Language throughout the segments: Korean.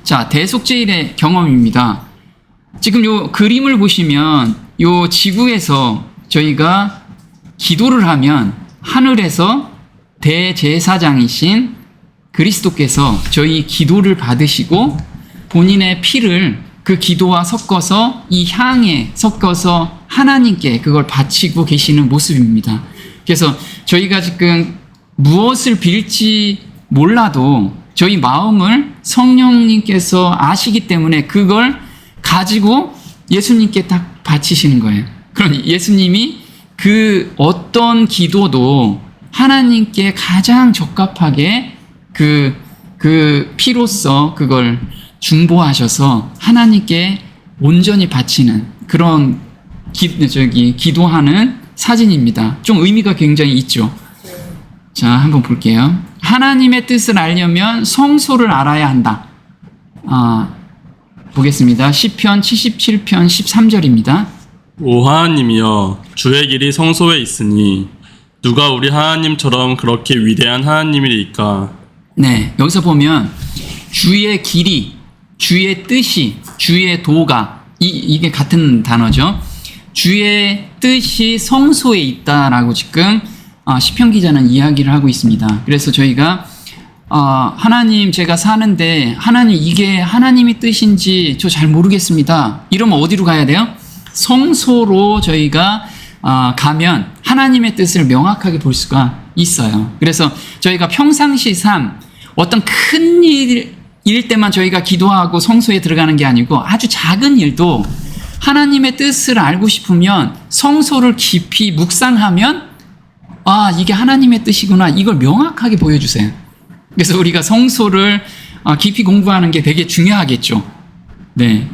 자, 대속죄일의 경험입니다. 지금 요 그림을 보시면 요 지구에서 저희가 기도를 하면 하늘에서 대제사장이신 그리스도께서 저희 기도를 받으시고 본인의 피를 그 기도와 섞어서 이 향에 섞어서 하나님께 그걸 바치고 계시는 모습입니다. 그래서 저희가 지금 무엇을 빌지 몰라도 저희 마음을 성령님께서 아시기 때문에 그걸 가지고 예수님께 딱 바치시는 거예요. 그럼 예수님이 그 어떤 기도도 하나님께 가장 적합하게 그 피로써 그걸 중보하셔서 하나님께 온전히 바치는 그런 기도하는 사진입니다. 좀 의미가 굉장히 있죠. 자, 한번 볼게요. 하나님의 뜻을 알려면 성소를 알아야 한다. 보겠습니다. 시편 77편 13절입니다. 오 하나님이여, 주의 길이 성소에 있으니 누가 우리 하나님처럼 그렇게 위대한 하나님이리까? 네, 여기서 보면 주의 길이, 주의 뜻이, 주의 도가 이게 같은 단어죠. 주의 뜻이 성소에 있다라고 지금 시편 기자는 이야기를 하고 있습니다. 그래서 저희가 하나님 제가 사는데 하나님 이게 하나님의 뜻인지 저 잘 모르겠습니다. 이러면 어디로 가야 돼요? 성소로 저희가 가면 하나님의 뜻을 명확하게 볼 수가 있어요. 그래서 저희가 평상시 삶 어떤 큰 일일 때만 저희가 기도하고 성소에 들어가는 게 아니고 아주 작은 일도 하나님의 뜻을 알고 싶으면 성소를 깊이 묵상하면 이게 하나님의 뜻이구나 이걸 명확하게 보여주세요. 그래서 우리가 성소를 깊이 공부하는 게 되게 중요하겠죠. 네,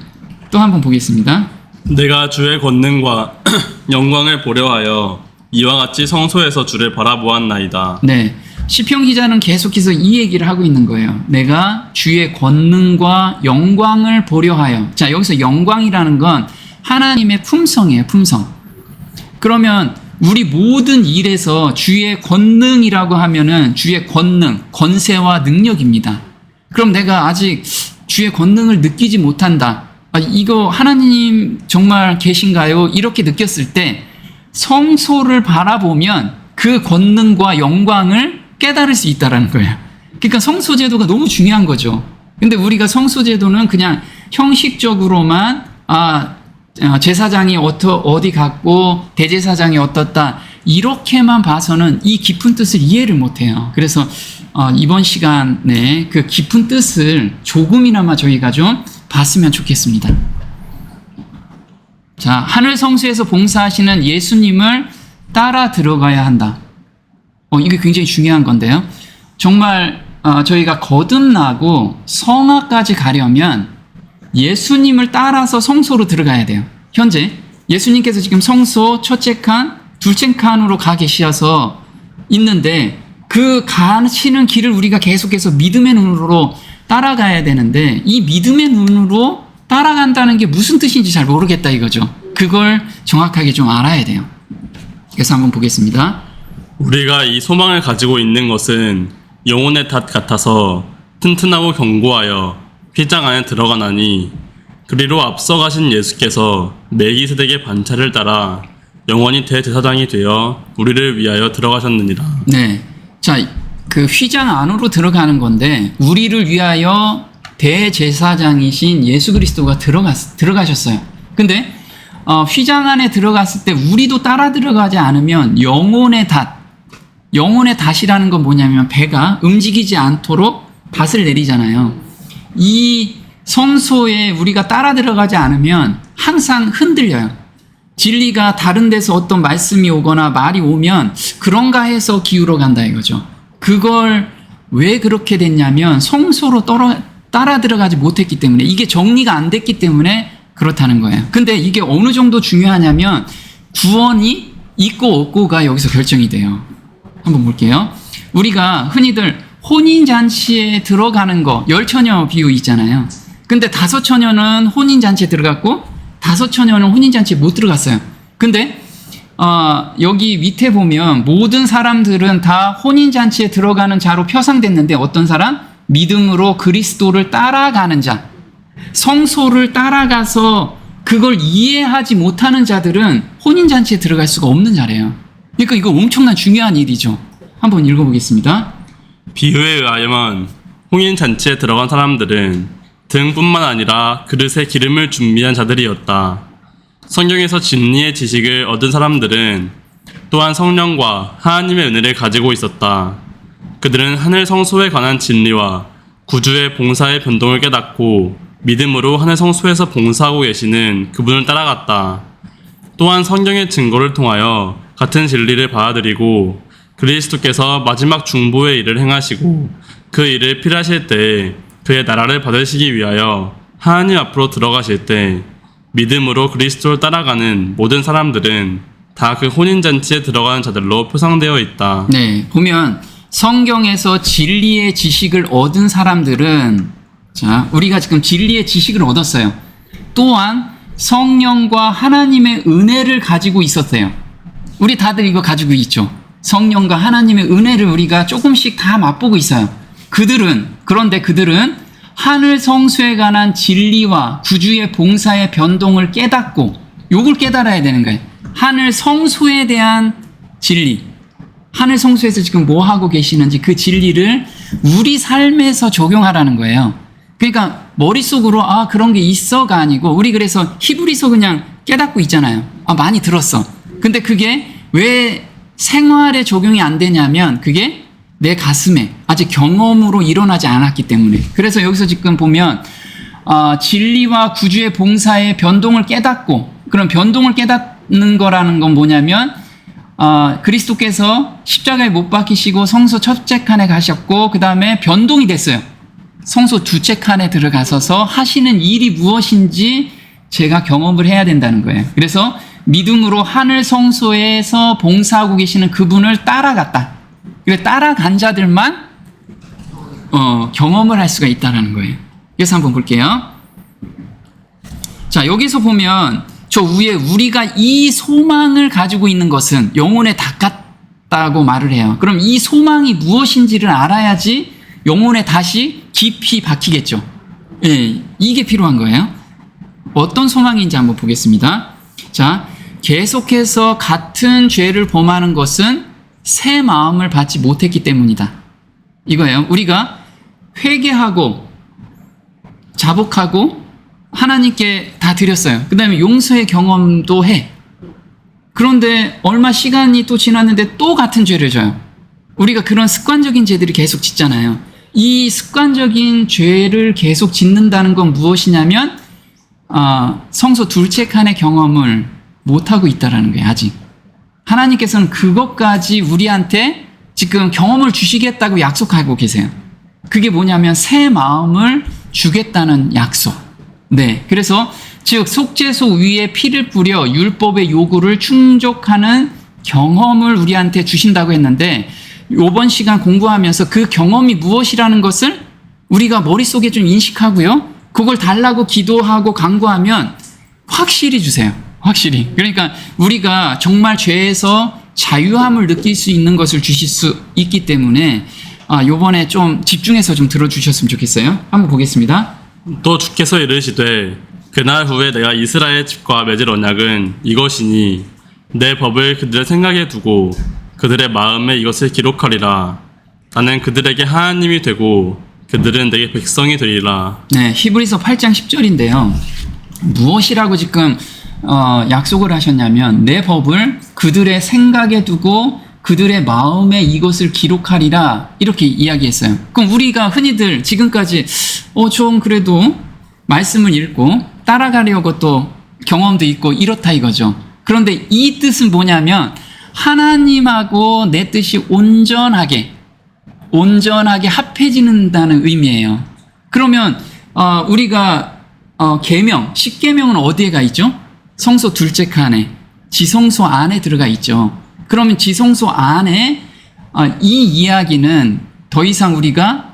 또 한번 보겠습니다. 내가 주의 권능과 영광을 보려 하여 이와 같이 성소에서 주를 바라보았나이다. 네, 시편 기자는 계속해서 이 얘기를 하고 있는 거예요. 내가 주의 권능과 영광을 보려 하여. 자, 여기서 영광이라는 건 하나님의 품성이에요. 품성. 그러면 우리 모든 일에서 주의 권능이라고 하면은 주의 권능, 권세와 능력입니다. 그럼 내가 아직 주의 권능을 느끼지 못한다. 이거 하나님 정말 계신가요? 이렇게 느꼈을 때 성소를 바라보면 그 권능과 영광을 깨달을 수 있다는 거예요. 그러니까 성소제도가 너무 중요한 거죠. 근데 우리가 성소제도는 그냥 형식적으로만 제사장이 어디 갔고 대제사장이 어떻다 이렇게만 봐서는 이 깊은 뜻을 이해를 못해요. 그래서 이번 시간에 그 깊은 뜻을 조금이나마 저희가 좀 봤으면 좋겠습니다. 자, 하늘 성소에서 봉사하시는 예수님을 따라 들어가야 한다. 이게 굉장히 중요한 건데요. 정말 저희가 거듭나고 성화까지 가려면 예수님을 따라서 성소로 들어가야 돼요. 현재 예수님께서 지금 성소 첫째 칸, 둘째 칸으로 가 계셔서 있는데 그 가시는 길을 우리가 계속해서 믿음의 눈으로 따라가야 되는데 이 믿음의 눈으로 따라간다는 게 무슨 뜻인지 잘 모르겠다 이거죠. 그걸 정확하게 좀 알아야 돼요. 그래서 한번 보겠습니다. 우리가 이 소망을 가지고 있는 것은 영혼의 닷 같아서 튼튼하고 견고하여 휘장 안에 들어가나니 그리로 앞서가신 예수께서 멜기세덱의 반차를 따라 영원히 대제사장이 되어 우리를 위하여 들어가셨느니라. 네, 자, 그 휘장 안으로 들어가는 건데 우리를 위하여 대제사장이신 예수 그리스도가 들어가셨어요. 근데 휘장 안에 들어갔을 때 우리도 따라 들어가지 않으면 영혼의 닷이라는 건 뭐냐면 배가 움직이지 않도록 닷을 내리잖아요. 이 성소에 우리가 따라 들어가지 않으면 항상 흔들려요. 진리가 다른 데서 어떤 말씀이 오거나 말이 오면 그런가 해서 기울어 간다 이거죠. 그걸 왜 그렇게 됐냐면 성소로 따라 들어가지 못했기 때문에 이게 정리가 안 됐기 때문에 그렇다는 거예요. 근데 이게 어느 정도 중요하냐면 구원이 있고 없고가 여기서 결정이 돼요. 한번 볼게요. 우리가 흔히들 혼인잔치에 들어가는 거 10처녀 비유 있잖아요. 근데 5처녀는 혼인잔치에 들어갔고 5처녀는 혼인잔치에 못 들어갔어요. 근데 여기 밑에 보면 모든 사람들은 다 혼인잔치에 들어가는 자로 표상됐는데 어떤 사람? 믿음으로 그리스도를 따라가는 자, 성소를 따라가서 그걸 이해하지 못하는 자들은 혼인잔치에 들어갈 수가 없는 자래요. 그러니까 이거 엄청난 중요한 일이죠. 한번 읽어보겠습니다. 비유에 의하면 홍인 잔치에 들어간 사람들은 등뿐만 아니라 그릇에 기름을 준비한 자들이었다. 성경에서 진리의 지식을 얻은 사람들은 또한 성령과 하나님의 은혜를 가지고 있었다. 그들은 하늘 성소에 관한 진리와 구주의 봉사의 변동을 깨닫고 믿음으로 하늘 성소에서 봉사하고 계시는 그분을 따라갔다. 또한 성경의 증거를 통하여 같은 진리를 받아들이고 그리스도께서 마지막 중보의 일을 행하시고 그 일을 필요하실 때 그의 나라를 받으시기 위하여 하나님 앞으로 들어가실 때 믿음으로 그리스도를 따라가는 모든 사람들은 다 그 혼인잔치에 들어가는 자들로 표상되어 있다. 네, 보면 성경에서 진리의 지식을 얻은 사람들은, 자, 우리가 지금 진리의 지식을 얻었어요. 또한 성령과 하나님의 은혜를 가지고 있었어요. 우리 다들 이거 가지고 있죠. 성령과 하나님의 은혜를 우리가 조금씩 다 맛보고 있어요. 그런데 그들은 하늘 성소에 관한 진리와 구주의 봉사의 변동을 깨닫고, 요걸 깨달아야 되는 거예요. 하늘 성소에 대한 진리, 하늘 성소에서 지금 뭐 하고 계시는지 그 진리를 우리 삶에서 적용하라는 거예요. 그러니까 머릿속으로 그런 게 있어가 아니고, 우리 그래서 히브리서 그냥 깨닫고 있잖아요. 많이 들었어. 근데 그게 왜 생활에 적용이 안 되냐면 그게 내 가슴에 아직 경험으로 일어나지 않았기 때문에. 그래서 여기서 지금 보면 진리와 구주의 봉사의 변동을 깨닫고, 그런 변동을 깨닫는 거라는 건 뭐냐면 그리스도께서 십자가에 못 박히시고 성소 첫째 칸에 가셨고 그 다음에 변동이 됐어요. 성소 두째 칸에 들어가셔서 하시는 일이 무엇인지 제가 경험을 해야 된다는 거예요. 그래서 믿음으로 하늘 성소에서 봉사하고 계시는 그분을 따라갔다. 그래, 따라간 자들만 경험을 할 수가 있다는 거예요. 그래서 한번 볼게요. 자, 여기서 보면 저 위에 우리가 이 소망을 가지고 있는 것은 영혼에 닿았다고 말을 해요. 그럼 이 소망이 무엇인지를 알아야지 영혼에 다시 깊이 박히겠죠. 예, 이게 필요한 거예요. 어떤 소망인지 한번 보겠습니다. 자, 계속해서 같은 죄를 범하는 것은 새 마음을 받지 못했기 때문이다. 이거예요. 우리가 회개하고 자복하고 하나님께 다 드렸어요. 그 다음에 용서의 경험도 해. 그런데 얼마 시간이 또 지났는데 또 같은 죄를 져요. 우리가 그런 습관적인 죄들이 계속 짓잖아요. 이 습관적인 죄를 계속 짓는다는 건 무엇이냐면 성소 둘째 칸의 경험을 못하고 있다는 거예요. 아직 하나님께서는 그것까지 우리한테 지금 경험을 주시겠다고 약속하고 계세요. 그게 뭐냐면 새 마음을 주겠다는 약속. 네, 그래서 즉 속죄소 위에 피를 뿌려 율법의 요구를 충족하는 경험을 우리한테 주신다고 했는데, 이번 시간 공부하면서 그 경험이 무엇이라는 것을 우리가 머릿속에 좀 인식하고요, 그걸 달라고 기도하고 간구하면 확실히 주세요. 확실히. 그러니까 우리가 정말 죄에서 자유함을 느낄 수 있는 것을 주실 수 있기 때문에 요번에 좀 집중해서 좀 들어주셨으면 좋겠어요. 한번 보겠습니다. 또 주께서 이르시되 그날 후에 내가 이스라엘 집과 맺을 언약은 이것이니 내 법을 그들의 생각에 두고 그들의 마음에 이것을 기록하리라. 나는 그들에게 하나님이 되고 그들은 내게 백성이 되리라. 네, 히브리서 8장 10절인데요. 무엇이라고 지금 약속을 하셨냐면 내 법을 그들의 생각에 두고 그들의 마음에 이것을 기록하리라, 이렇게 이야기했어요. 그럼 우리가 흔히들 지금까지 좀 그래도 말씀을 읽고 따라가려고 또 경험도 있고 이렇다 이거죠. 그런데 이 뜻은 뭐냐면 하나님하고 내 뜻이 온전하게 합해지는다는 의미예요. 그러면 우리가 계명, 십계명은 어디에 가 있죠? 성소 둘째 칸에, 지성소 안에 들어가 있죠. 그러면 지성소 안에 이 이야기는 더 이상 우리가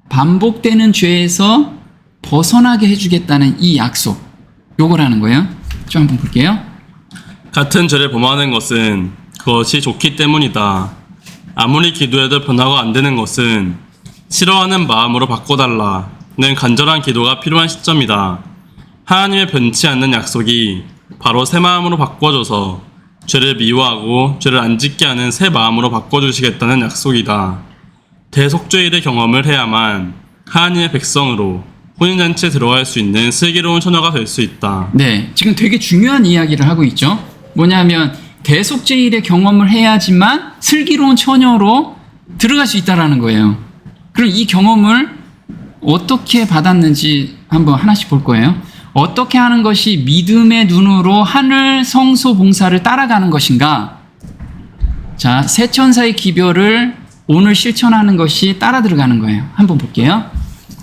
반복되는 죄에서 벗어나게 해주겠다는 이 약속, 요거라는 거예요. 좀 한번 볼게요. 같은 죄를 범하는 것은 그것이 좋기 때문이다. 아무리 기도해도 변화가 안 되는 것은 싫어하는 마음으로 바꿔달라는 간절한 기도가 필요한 시점이다. 하나님의 변치 않는 약속이 바로 새 마음으로 바꿔줘서 죄를 미워하고 죄를 안 짓게 하는 새 마음으로 바꿔주시겠다는 약속이다. 대속죄일의 경험을 해야만 하나님의 백성으로 혼인잔치에 들어갈 수 있는 슬기로운 처녀가 될 수 있다. 네, 지금 되게 중요한 이야기를 하고 있죠. 뭐냐면 대속죄일의 경험을 해야지만 슬기로운 처녀로 들어갈 수 있다라는 거예요. 그럼 이 경험을 어떻게 받았는지 한번 하나씩 볼 거예요. 어떻게 하는 것이 믿음의 눈으로 하늘 성소 봉사를 따라가는 것인가? 자, 새 천사의 기별을 오늘 실천하는 것이 따라 들어가는 거예요. 한번 볼게요.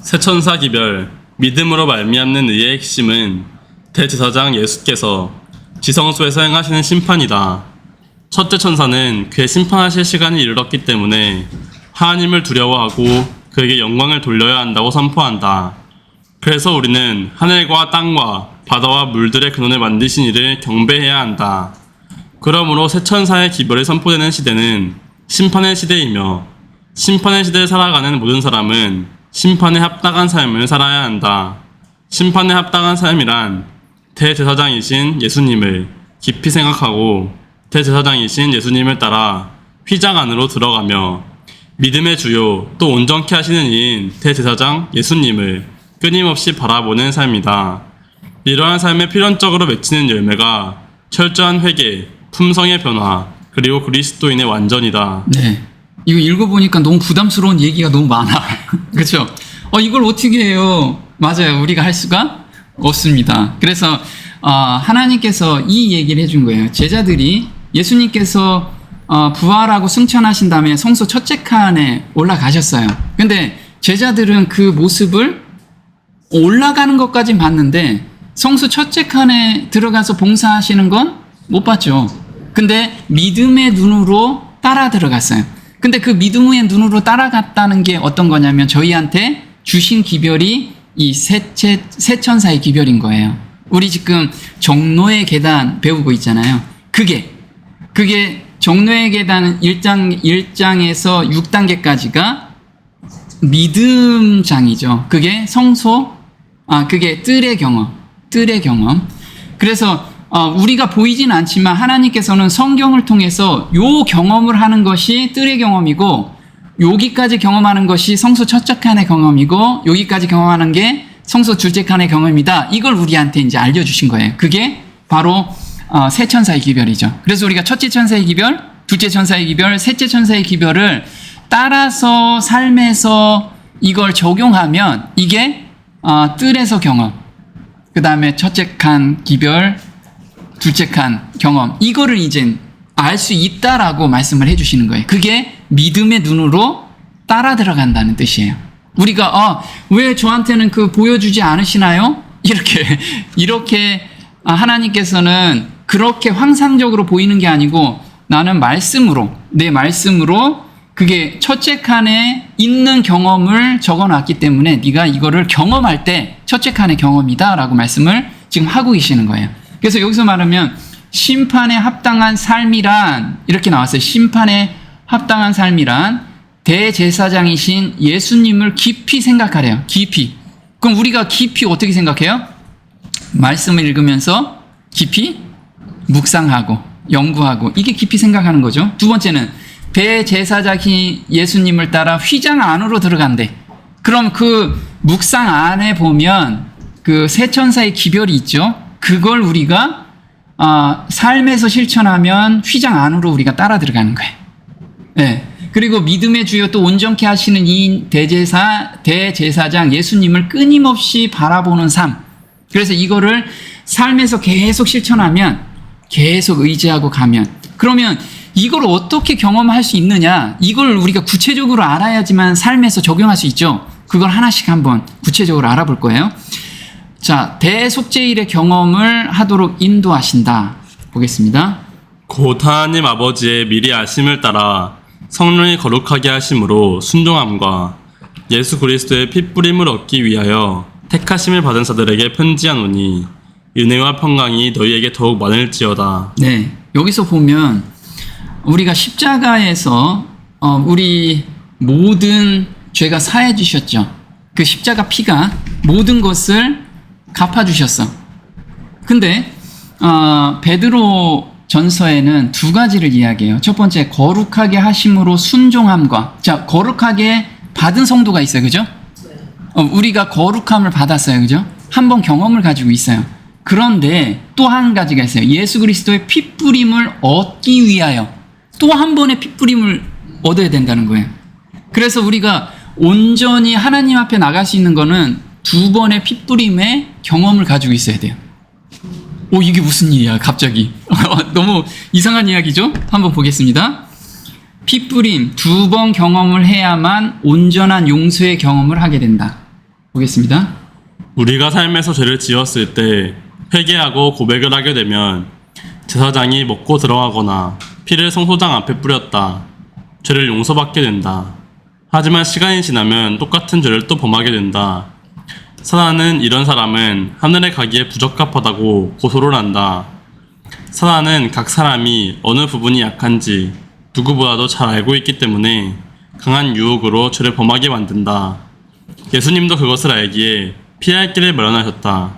새 천사 기별, 믿음으로 말미암는 의의 핵심은 대제사장 예수께서 지성소에서 행하시는 심판이다. 첫째 천사는 그의 심판하실 시간이 이르렀기 때문에 하나님을 두려워하고 그에게 영광을 돌려야 한다고 선포한다. 그래서 우리는 하늘과 땅과 바다와 물들의 근원을 만드신 이를 경배해야 한다. 그러므로 새 천사의 기별이 선포되는 시대는 심판의 시대이며 심판의 시대를 살아가는 모든 사람은 심판에 합당한 삶을 살아야 한다. 심판에 합당한 삶이란 대제사장이신 예수님을 깊이 생각하고 대제사장이신 예수님을 따라 휘장 안으로 들어가며 믿음의 주요 또 온전케 하시는 이인 대제사장 예수님을 끊임없이 바라보는 삶이다. 이러한 삶에 필연적으로 맺히는 열매가 철저한 회개, 품성의 변화, 그리고 그리스도인의 완전이다. 네. 이거 읽어보니까 너무 부담스러운 얘기가 너무 많아. 그렇죠? 이걸 어떻게 해요? 맞아요. 우리가 할 수가 없습니다. 그래서 하나님께서 이 얘기를 해준 거예요. 제자들이 예수님께서 부활하고 승천하신 다음에 성소 첫째 칸에 올라가셨어요. 근데 제자들은 그 모습을 올라가는 것까진 봤는데 성소 첫째 칸에 들어가서 봉사하시는 건 못 봤죠. 근데 믿음의 눈으로 따라 들어갔어요. 근데 그 믿음의 눈으로 따라갔다는 게 어떤 거냐면 저희한테 주신 기별이 이 새 천사의 기별인 거예요. 우리 지금 정노의 계단 배우고 있잖아요. 그게 정노의 계단 1장에서 6단계까지가 믿음장이죠. 그게 성소, 그게 뜰의 경험. 그래서 우리가 보이진 않지만 하나님께서는 성경을 통해서 요 경험을 하는 것이 뜰의 경험이고 여기까지 경험하는 것이 성소 첫째 칸의 경험이고 여기까지 경험하는 게 성소 둘째 칸의 경험이다. 이걸 우리한테 이제 알려주신 거예요. 그게 바로 새 천사의 기별이죠. 그래서 우리가 첫째 천사의 기별, 둘째 천사의 기별, 셋째 천사의 기별을 따라서 삶에서 이걸 적용하면 이게 뜰에서 경험, 그 다음에 첫째 칸 기별, 둘째 칸 경험, 이거를 이제 알 수 있다라고 말씀을 해주시는 거예요. 그게 믿음의 눈으로 따라 들어간다는 뜻이에요. 우리가 왜 저한테는 그 보여주지 않으시나요? 이렇게 하나님께서는 그렇게 환상적으로 보이는 게 아니고 나는 내 말씀으로 그게 첫째 칸에 있는 경험을 적어놨기 때문에 네가 이거를 경험할 때 첫째 칸의 경험이다라고 말씀을 지금 하고 계시는 거예요. 그래서 여기서 말하면 심판에 합당한 삶이란 이렇게 나왔어요. 심판에 합당한 삶이란 대제사장이신 예수님을 깊이 생각하래요. 깊이. 그럼 우리가 깊이 어떻게 생각해요? 말씀을 읽으면서 깊이 묵상하고 연구하고 이게 깊이 생각하는 거죠. 두 번째는 대제사장이 예수님을 따라 휘장 안으로 들어간대. 그럼 그 묵상 안에 보면 그 새 천사의 기별이 있죠. 그걸 우리가 삶에서 실천하면 휘장 안으로 우리가 따라 들어가는 거예요. 네. 그리고 믿음의 주요 또 온전케 하시는 이 대제사장 예수님을 끊임없이 바라보는 삶. 그래서 이거를 삶에서 계속 실천하면 계속 의지하고 가면 그러면 이걸 어떻게 경험할 수 있느냐? 이걸 우리가 구체적으로 알아야지만 삶에서 적용할 수 있죠. 그걸 하나씩 한번 구체적으로 알아볼 거예요. 자, 대속죄일의 경험을 하도록 인도하신다. 보겠습니다. 곧 하나님 아버지의 미리 아심을 따라 성령이 거룩하게 하심으로 순종함과 예수 그리스도의 핏부림을 얻기 위하여 택하심을 받은 자들에게 편지하노니 은혜와 평강이 너희에게 더욱 많을지어다. 네, 여기서 보면 우리가 십자가에서 우리 모든 죄가 사해지셨죠. 그 십자가 피가 모든 것을 갚아주셨어. 근데 베드로 전서에는 두 가지를 이야기해요. 첫 번째, 거룩하게 하심으로 순종함과, 자, 거룩하게 받은 성도가 있어요. 그죠? 우리가 거룩함을 받았어요. 그죠? 한 번 경험을 가지고 있어요. 그런데 또 한 가지가 있어요. 예수 그리스도의 핏뿌림을 얻기 위하여 또 한 번의 핏뿌림을 얻어야 된다는 거예요. 그래서 우리가 온전히 하나님 앞에 나갈 수 있는 거는 두 번의 핏뿌림의 경험을 가지고 있어야 돼요. 이게 무슨 일이야 갑자기. 너무 이상한 이야기죠? 한번 보겠습니다. 핏뿌림 두 번 경험을 해야만 온전한 용서의 경험을 하게 된다. 보겠습니다. 우리가 삶에서 죄를 지었을 때 회개하고 고백을 하게 되면 제사장이 먹고 들어가거나 피를 성소장 앞에 뿌렸다. 죄를 용서받게 된다. 하지만 시간이 지나면 똑같은 죄를 또 범하게 된다. 사단은 이런 사람은 하늘에 가기에 부적합하다고 고소를 한다. 사단은 각 사람이 어느 부분이 약한지 누구보다도 잘 알고 있기 때문에 강한 유혹으로 죄를 범하게 만든다. 예수님도 그것을 알기에 피할 길을 마련하셨다.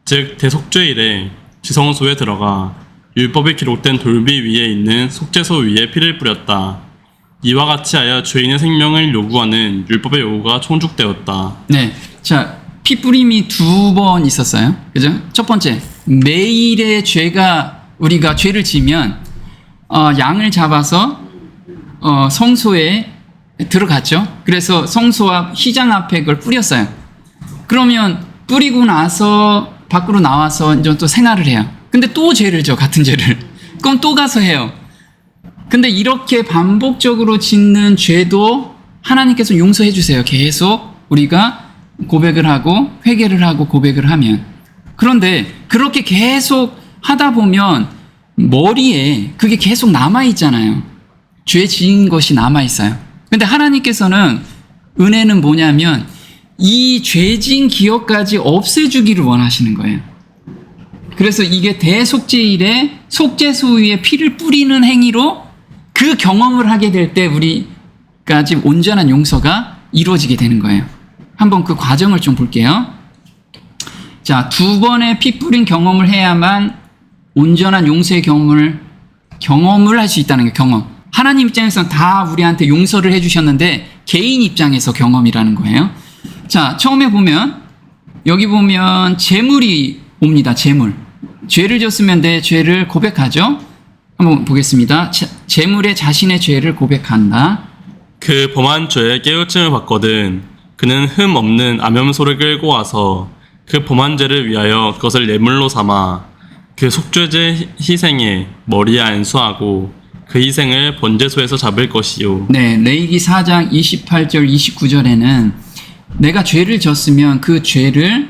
즉 대속죄일에 지성소에 들어가 율법이 기록된 돌비 위에 있는 속죄소 위에 피를 뿌렸다. 이와 같이 하여 죄인의 생명을 요구하는 율법의 요구가 충족되었다. 네, 자, 핏뿌림이 두 번 있었어요. 그죠? 첫 번째, 매일의 우리가 죄를 지면 양을 잡아서 성소에 들어갔죠. 그래서 성소 앞 휘장 앞에 그걸 뿌렸어요. 그러면 뿌리고 나서 밖으로 나와서 이제 또 생활을 해요. 근데 또 죄를 져, 같은 죄를. 그럼 또 가서 해요. 근데 이렇게 반복적으로 짓는 죄도 하나님께서 용서해 주세요. 계속 우리가 고백을 하고 회개를 하고 고백을 하면. 그런데 그렇게 계속 하다 보면 머리에 그게 계속 남아있잖아요. 죄 지은 것이 남아있어요. 근데 하나님께서는 은혜는 뭐냐면 이 죄진 기억까지 없애주기를 원하시는 거예요. 그래서 이게 대속죄일에 속죄소 위에 피를 뿌리는 행위로 그 경험을 하게 될 때 우리까지 온전한 용서가 이루어지게 되는 거예요. 한번 그 과정을 좀 볼게요. 자, 두 번의 피 뿌린 경험을 해야만 온전한 용서의 경험을 할 수 있다는 게 경험. 하나님 입장에서는 다 우리한테 용서를 해주셨는데 개인 입장에서 경험이라는 거예요. 자, 처음에 보면 여기 보면 재물이 옵니다. 재물. 죄를 졌으면 내 죄를 고백하죠. 한번 보겠습니다. 재물에 자신의 죄를 고백한다. 그 범한 죄에 깨우침을 받거든 그는 흠 없는 암염소를 끌고 와서 그 범한 죄를 위하여 그것을 예물로 삼아 그 속죄제 희생에 머리에 안수하고 그 희생을 번제소에서 잡을 것이요. 네, 레위기 4장 28절 29절에는 내가 죄를 졌으면 그 죄를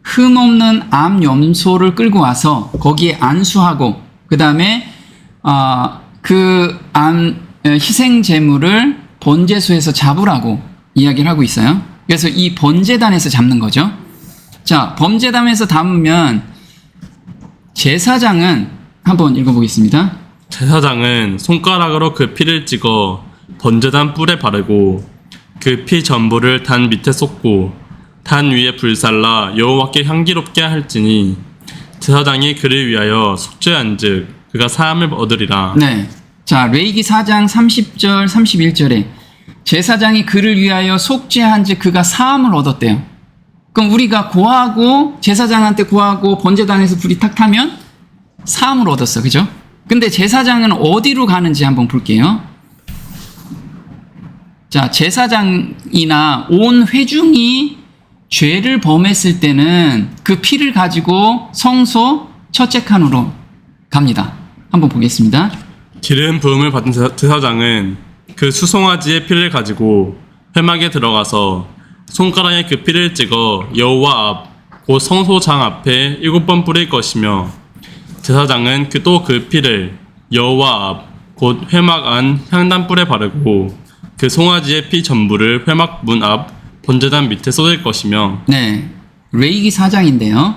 흠 없는 암염소를 끌고 와서 거기에 안수하고 그 다음에 그 희생 제물을 번제소에서 잡으라고 이야기를 하고 있어요. 그래서 이 번제단에서 잡는 거죠. 자, 번제단에서 담으면 제사장은 한번 읽어보겠습니다. 제사장은 손가락으로 그 피를 찍어 번제단 뿔에 바르고 그 피 전부를 단 밑에 쏟고 단 위에 불살라 여호와께 향기롭게 할지니 제사장이 그를 위하여 속죄한즉 그가 사함을 얻으리라. 네, 자, 레위기 4장 30절 31절에 제사장이 그를 위하여 속죄한즉 그가 사함을 얻었대요. 그럼 우리가 고하고 제사장한테 고하고 번제단에서 불이 탁 타면 사함을 얻었어. 그죠? 근데 제사장은 어디로 가는지 한번 볼게요. 자, 제사장이나 온 회중이 죄를 범했을 때는 그 피를 가지고 성소 첫째 칸으로 갑니다. 한번 보겠습니다. 기름 부음을 받은 제사장은 그 수송아지의 피를 가지고 회막에 들어가서 손가락에 그 피를 찍어 여호와 앞 곧 성소장 앞에 7번 뿌릴 것이며 제사장은 또 그 피를 여호와 앞 곧 회막 안 향단불에 바르고 그 송아지의 피 전부를 회막 문 앞 번제단 밑에 쏟을 것이며. 네, 레위기 4장인데요.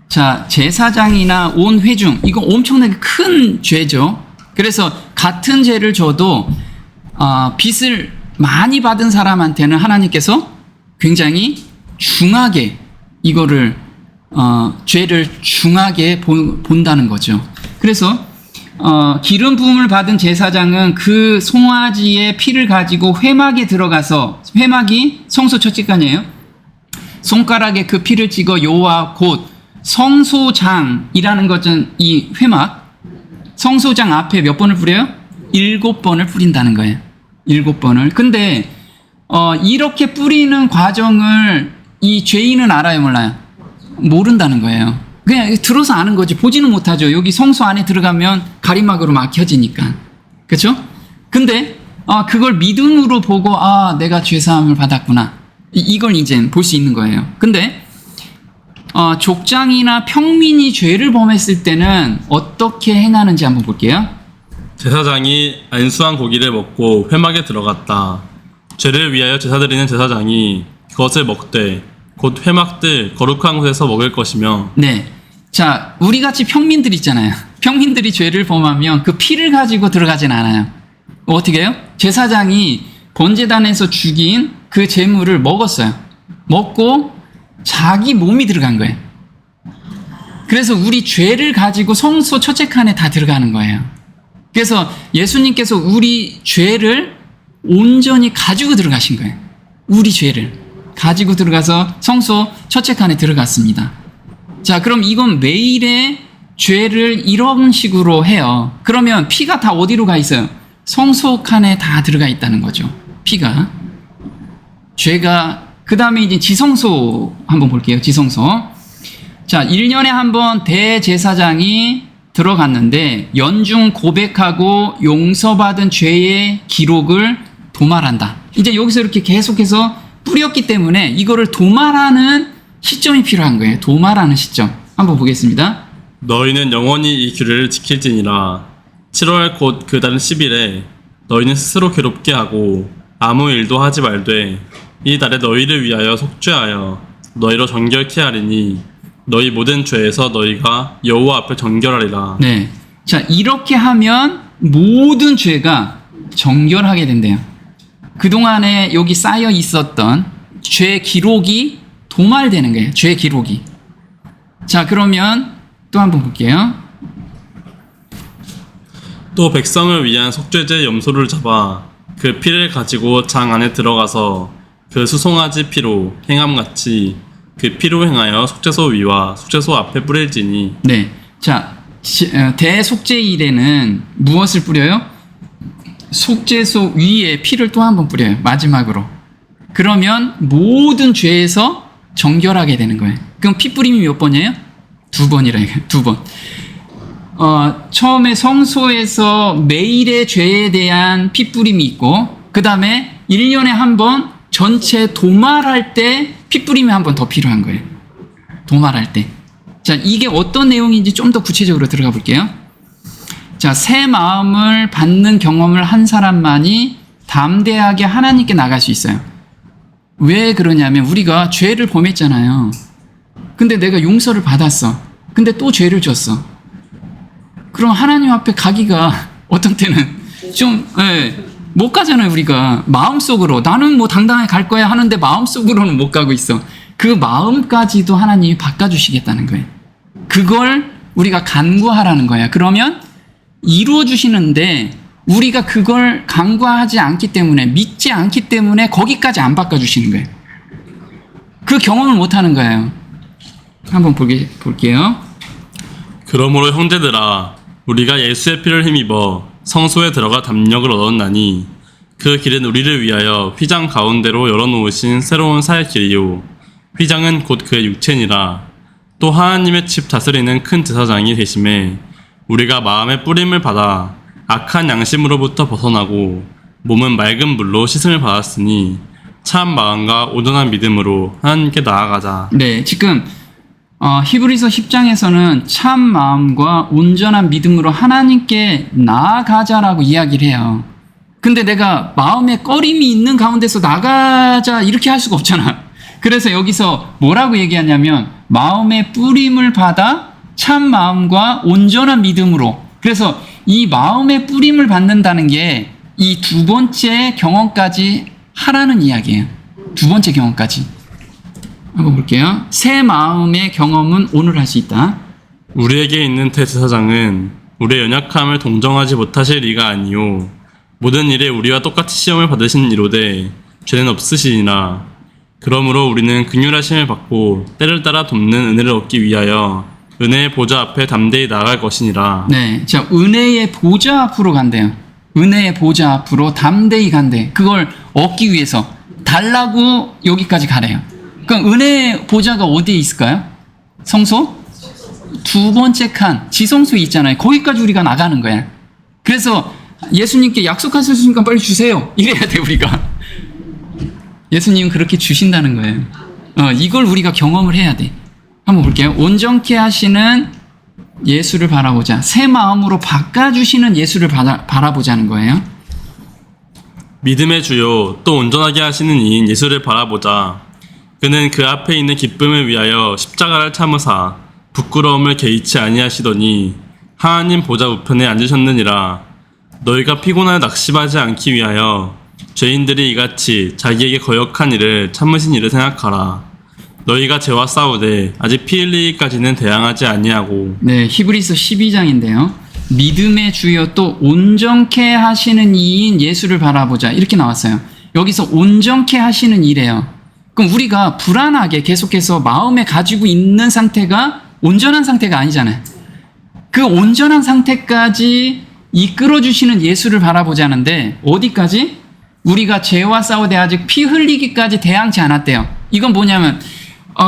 자, 제사장이나 온 회중, 이거 엄청나게 큰 죄죠. 그래서 같은 죄를 져도 빚을 많이 받은 사람한테는 하나님께서 굉장히 중하게 이거를 죄를 중하게 본다는 거죠. 그래서 기름 부음을 받은 제사장은 그 송아지의 피를 가지고 회막에 들어가서, 회막이 성소 첫째간이에요. 손가락에 그 피를 찍어 여호와 곧 성소장이라는 것은 이 회막, 성소장 앞에 몇 번을 뿌려요? 7번을 뿌린다는 거예요. 7번을. 근데 이렇게 뿌리는 과정을 이 죄인은 알아요, 몰라요? 모른다는 거예요. 그냥 들어서 아는 거지 보지는 못하죠. 여기 성소 안에 들어가면 가림막으로 막혀지니까. 그렇죠? 근데 그걸 믿음으로 보고 내가 죄사함을 받았구나. 이걸 이제 볼 수 있는 거예요. 근데 족장이나 평민이 죄를 범했을 때는 어떻게 행하는지 한번 볼게요. 제사장이 안수한 고기를 먹고 회막에 들어갔다. 죄를 위하여 제사드리는 제사장이 그것을 먹되 곧 회막들 거룩한 곳에서 먹을 것이며. 네. 자, 우리 같이 평민들 있잖아요. 평민들이 죄를 범하면 그 피를 가지고 들어가진 않아요. 어떻게 해요? 제사장이 번제단에서 죽인 그 제물을 먹었어요. 먹고 자기 몸이 들어간 거예요. 그래서 우리 죄를 가지고 성소 첫째 칸에 다 들어가는 거예요. 그래서 예수님께서 우리 죄를 온전히 가지고 들어가신 거예요. 우리 죄를 가지고 들어가서 성소 첫째 칸에 들어갔습니다. 자, 그럼 이건 매일의 죄를 이런 식으로 해요. 그러면 피가 다 어디로 가 있어요? 성소 칸에 다 들어가 있다는 거죠. 피가. 죄가, 그 다음에 이제 지성소 한번 볼게요. 지성소. 자, 1년에 한 번 대제사장이 들어갔는데 연중 고백하고 용서받은 죄의 기록을 도말한다. 이제 여기서 이렇게 계속해서 뿌렸기 때문에 이거를 도말하는 시점이 필요한 거예요. 도말하는 시점. 한번 보겠습니다. 너희는 영원히 이 규례를 지킬지니라. 7월 곧 그 달 10일에 너희는 스스로 괴롭게 하고 아무 일도 하지 말되 이 달에 너희를 위하여 속죄하여 너희로 정결케 하리니 너희 모든 죄에서 너희가 여호와 앞에 정결하리라. 네. 자, 이렇게 하면 모든 죄가 정결하게 된대요. 그동안에 여기 쌓여 있었던 죄 기록이 도말되는 거예요. 죄 기록이. 자, 그러면 또 한번 볼게요. 또 백성을 위한 속죄제 염소를 잡아 그 피를 가지고 장 안에 들어가서 그 수송아지 피로 행함같이 그 피로 행하여 속죄소 위와 속죄소 앞에 뿌릴지니. 네. 자, 대속죄일에는 무엇을 뿌려요? 속죄소 위에 피를 또 한 번 뿌려요. 마지막으로. 그러면 모든 죄에서 정결하게 되는 거예요. 그럼 피 뿌림이 몇 번이에요? 2번이라 이거. 2번. 처음에 성소에서 매일의 죄에 대한 피 뿌림이 있고, 그 다음에 1년에 한 번 전체 도말할 때 피 뿌림이 한 번 더 필요한 거예요. 도말할 때. 자, 이게 어떤 내용인지 좀 더 구체적으로 들어가 볼게요. 자, 새 마음을 받는 경험을 한 사람만이 담대하게 하나님께 나갈 수 있어요. 왜 그러냐면 우리가 죄를 범했잖아요. 근데 내가 용서를 받았어. 근데 또 죄를 졌어. 그럼 하나님 앞에 가기가 어떤 때는 좀 못 가잖아요. 우리가 마음속으로 나는 뭐 당당하게 갈 거야 하는데 마음속으로는 못 가고 있어. 그 마음까지도 하나님이 바꿔주시겠다는 거예요. 그걸 우리가 간구하라는 거야. 그러면 이루어 주시는데 우리가 그걸 간구하지 않기 때문에, 믿지 않기 때문에 거기까지 안 바꿔주시는 거예요. 그 경험을 못 하는 거예요. 한번 볼게요. 그러므로 형제들아, 우리가 예수의 피를 힘입어 성소에 들어가 담력을 얻었나니 그 길은 우리를 위하여 휘장 가운데로 열어놓으신 새로운 살 길이요, 휘장은 곧 그의 육체니라. 또 하나님의 집 다스리는 큰 제사장이 되심에 우리가 마음의 뿌림을 받아 악한 양심으로부터 벗어나고 몸은 맑은 물로 씻음을 받았으니 참 마음과 온전한 믿음으로 하나님께 나아가자. 네, 지금 히브리서 10장에서는 참 마음과 온전한 믿음으로 하나님께 나아가자라고 이야기를 해요. 근데 내가 마음에 꺼림이 있는 가운데서 나가자 이렇게 할 수가 없잖아. 그래서 여기서 뭐라고 얘기하냐면 마음의 뿌림을 받아 참 마음과 온전한 믿음으로. 그래서 이 마음의 뿌림을 받는다는 게 이 두 번째 경험까지 하라는 이야기예요. 두 번째 경험까지. 한번 볼게요. 새 마음의 경험은 오늘 할 수 있다. 우리에게 있는 대제사장은 우리의 연약함을 동정하지 못하실 이가 아니요 모든 일에 우리와 똑같이 시험을 받으신 이로되 죄는 없으시니라. 그러므로 우리는 긍휼하심을 받고 때를 따라 돕는 은혜를 얻기 위하여 은혜의 보좌 앞에 담대히 나아갈 것이니라. 네, 자, 은혜의 보좌 앞으로 간대요. 은혜의 보좌 앞으로 담대히 간대. 그걸 얻기 위해서 달라고 여기까지 가래요. 그럼 은혜의 보좌가 어디에 있을까요? 성소? 두 번째 칸, 지성소에 있잖아요. 거기까지 우리가 나가는 거야. 그래서 예수님께 약속하셨으니까 빨리 주세요. 이래야 돼, 우리가. 예수님은 그렇게 주신다는 거예요. 이걸 우리가 경험을 해야 돼. 한번 볼게요. 온전케 하시는 예수를 바라보자. 새 마음으로 바꿔주시는 예수를 바라보자는 거예요. 믿음의 주요 또 온전하게 하시는 이인 예수를 바라보자. 그는 그 앞에 있는 기쁨을 위하여 십자가를 참으사 부끄러움을 개의치 아니하시더니 하나님 보좌 우편에 앉으셨느니라. 너희가 피곤하여 낙심하지 않기 위하여 죄인들이 이같이 자기에게 거역한 일을 참으신 일을 생각하라. 너희가 죄와 싸우되 아직 피 흘리기까지는 대항하지 아니하고. 네, 히브리서 12장인데요. 믿음의 주여 또 온전케 하시는 이인 예수를 바라보자. 이렇게 나왔어요. 여기서 온전케 하시는 이래요. 그럼 우리가 불안하게 계속해서 마음에 가지고 있는 상태가 온전한 상태가 아니잖아요. 그 온전한 상태까지 이끌어주시는 예수를 바라보자는데 어디까지? 우리가 죄와 싸우되 아직 피 흘리기까지 대항치 않았대요. 이건 뭐냐면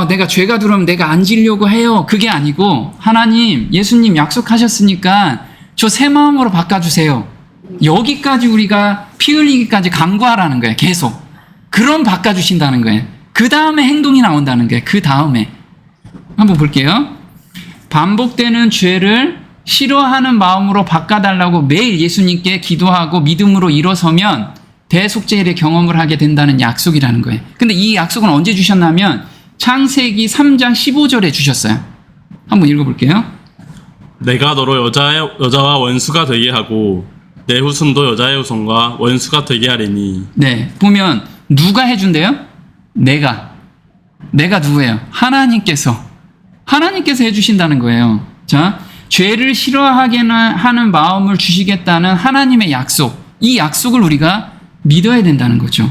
내가 죄가 들어오면 내가 안 지려고 해요. 그게 아니고 하나님, 예수님 약속하셨으니까 저 새 마음으로 바꿔주세요. 여기까지 우리가 피 흘리기까지 간구하라는 거예요. 계속. 그럼 바꿔주신다는 거예요. 그 다음에 행동이 나온다는 거예요. 그 다음에. 한번 볼게요. 반복되는 죄를 싫어하는 마음으로 바꿔달라고 매일 예수님께 기도하고 믿음으로 일어서면 대속죄의 경험을 하게 된다는 약속이라는 거예요. 근데 이 약속은 언제 주셨냐면 창세기 3장 15절에 주셨어요. 한번 읽어볼게요. 내가 너로 여자와 원수가 되게 하고 내 후손도 여자의 후손과 원수가 되게 하리니. 네, 보면 누가 해준대요? 내가 누구예요? 하나님께서 해주신다는 거예요. 자, 죄를 싫어하게는 하는 마음을 주시겠다는 하나님의 약속, 이 약속을 우리가 믿어야 된다는 거죠.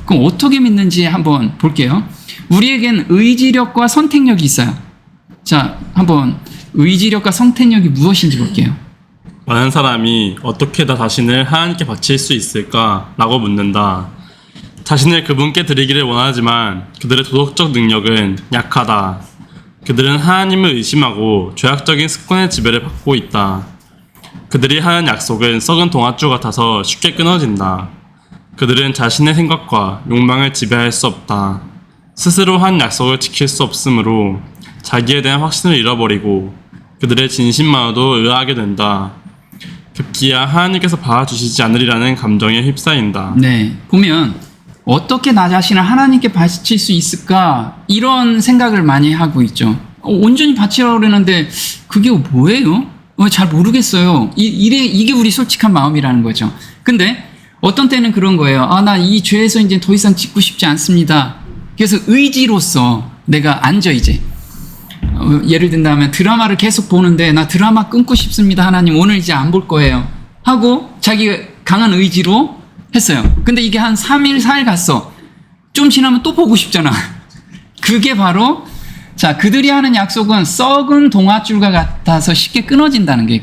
그럼 어떻게 믿는지 한번 볼게요. 우리에겐 의지력과 선택력이 있어요. 자, 한번 의지력과 선택력이 무엇인지 볼게요. 많은 사람이 어떻게 다 자신을 하나님께 바칠 수 있을까? 라고 묻는다. 자신을 그분께 드리기를 원하지만 그들의 도덕적 능력은 약하다. 그들은 하나님을 의심하고 죄악적인 습관의 지배를 받고 있다. 그들이 하는 약속은 썩은 동아줄 같아서 쉽게 끊어진다. 그들은 자신의 생각과 욕망을 지배할 수 없다. 스스로 한 약속을 지킬 수 없으므로 자기에 대한 확신을 잃어버리고 그들의 진심만으로도 의아하게 된다. 급기야 하나님께서 봐주시지 않으리라는 감정에 휩싸인다. 네, 보면 어떻게 나 자신을 하나님께 바칠 수 있을까? 이런 생각을 많이 하고 있죠. 온전히 바치라고 그러는데 그게 뭐예요? 잘 모르겠어요. 이게 우리 솔직한 마음이라는 거죠. 근데 어떤 때는 그런 거예요. 나 이 죄에서 이제 더 이상 짓고 싶지 않습니다. 그래서 의지로서 내가 앉아 이제. 예를 든다면 드라마를 계속 보는데 나 드라마 끊고 싶습니다. 하나님 오늘 이제 안 볼 거예요. 하고 자기 강한 의지로 했어요. 근데 이게 한 3일, 4일 갔어. 좀 지나면 또 보고 싶잖아. 그게 바로 그들이 하는 약속은 썩은 동아줄과 같아서 쉽게 끊어진다는 게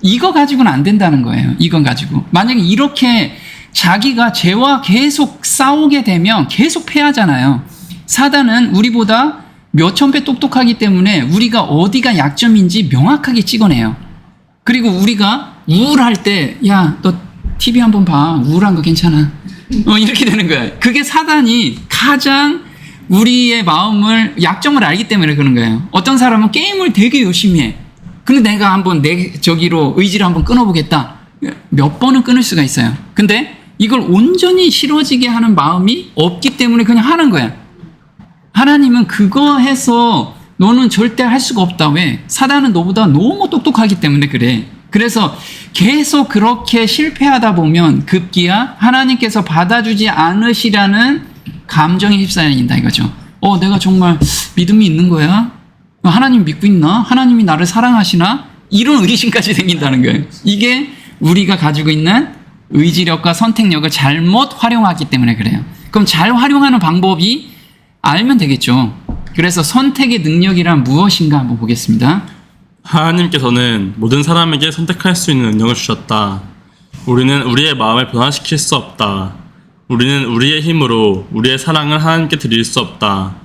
이거 가지고는 안 된다는 거예요. 이건 가지고. 만약에 이렇게 자기가 죄와 계속 싸우게 되면 계속 패하잖아요. 사단은 우리보다 몇천 배 똑똑하기 때문에 우리가 어디가 약점인지 명확하게 찍어내요. 그리고 우리가 우울할 때, 야, 너 TV 한번 봐. 우울한 거 괜찮아. 이렇게 되는 거야. 그게 사단이 가장 우리의 마음을, 약점을 알기 때문에 그런 거예요. 어떤 사람은 게임을 되게 열심히 해. 근데 내가 한번 저기로 의지를 한번 끊어보겠다. 몇 번은 끊을 수가 있어요. 근데 이걸 온전히 싫어지게 하는 마음이 없기 때문에 그냥 하는 거야. 하나님은 그거 해서 너는 절대 할 수가 없다. 왜? 사단은 너보다 너무 똑똑하기 때문에 그래. 그래서 계속 그렇게 실패하다 보면 급기야 하나님께서 받아주지 않으시라는 감정에 휩싸인다 이거죠. 내가 정말 믿음이 있는 거야? 하나님 믿고 있나? 하나님이 나를 사랑하시나? 이런 의심까지 생긴다는 거예요. 이게 우리가 가지고 있는 의지력과 선택력을 잘못 활용하기 때문에 그래요. 그럼 잘 활용하는 방법이 알면 되겠죠. 그래서 선택의 능력이란 무엇인가 한번 보겠습니다. 하나님께서는 모든 사람에게 선택할 수 있는 능력을 주셨다. 우리는 우리의 마음을 변화시킬 수 없다. 우리는 우리의 힘으로 우리의 사랑을 하나님께 드릴 수 없다.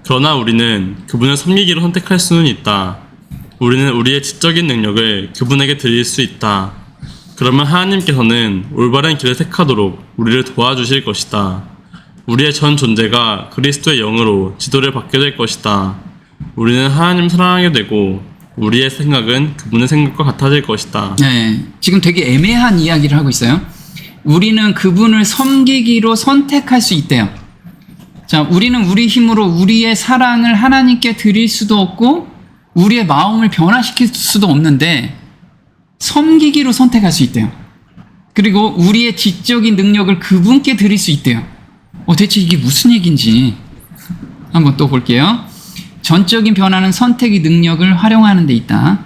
그러나 우리는 그분을 섬기기로 선택할 수는 있다. 우리는 우리의 지적인 능력을 그분에게 드릴 수 있다. 그러면 하나님께서는 올바른 길을 택하도록 우리를 도와주실 것이다. 우리의 전 존재가 그리스도의 영으로 지도를 받게 될 것이다. 우리는 하나님을 사랑하게 되고 우리의 생각은 그분의 생각과 같아질 것이다. 네, 지금 되게 애매한 이야기를 하고 있어요. 우리는 그분을 섬기기로 선택할 수 있대요. 자, 우리는 우리 힘으로 우리의 사랑을 하나님께 드릴 수도 없고 우리의 마음을 변화시킬 수도 없는데 섬기기로 선택할 수 있대요. 그리고 우리의 지적인 능력을 그분께 드릴 수 있대요. 대체 이게 무슨 얘기인지 한번 또 볼게요. 전적인 변화는 선택의 능력을 활용하는 데 있다.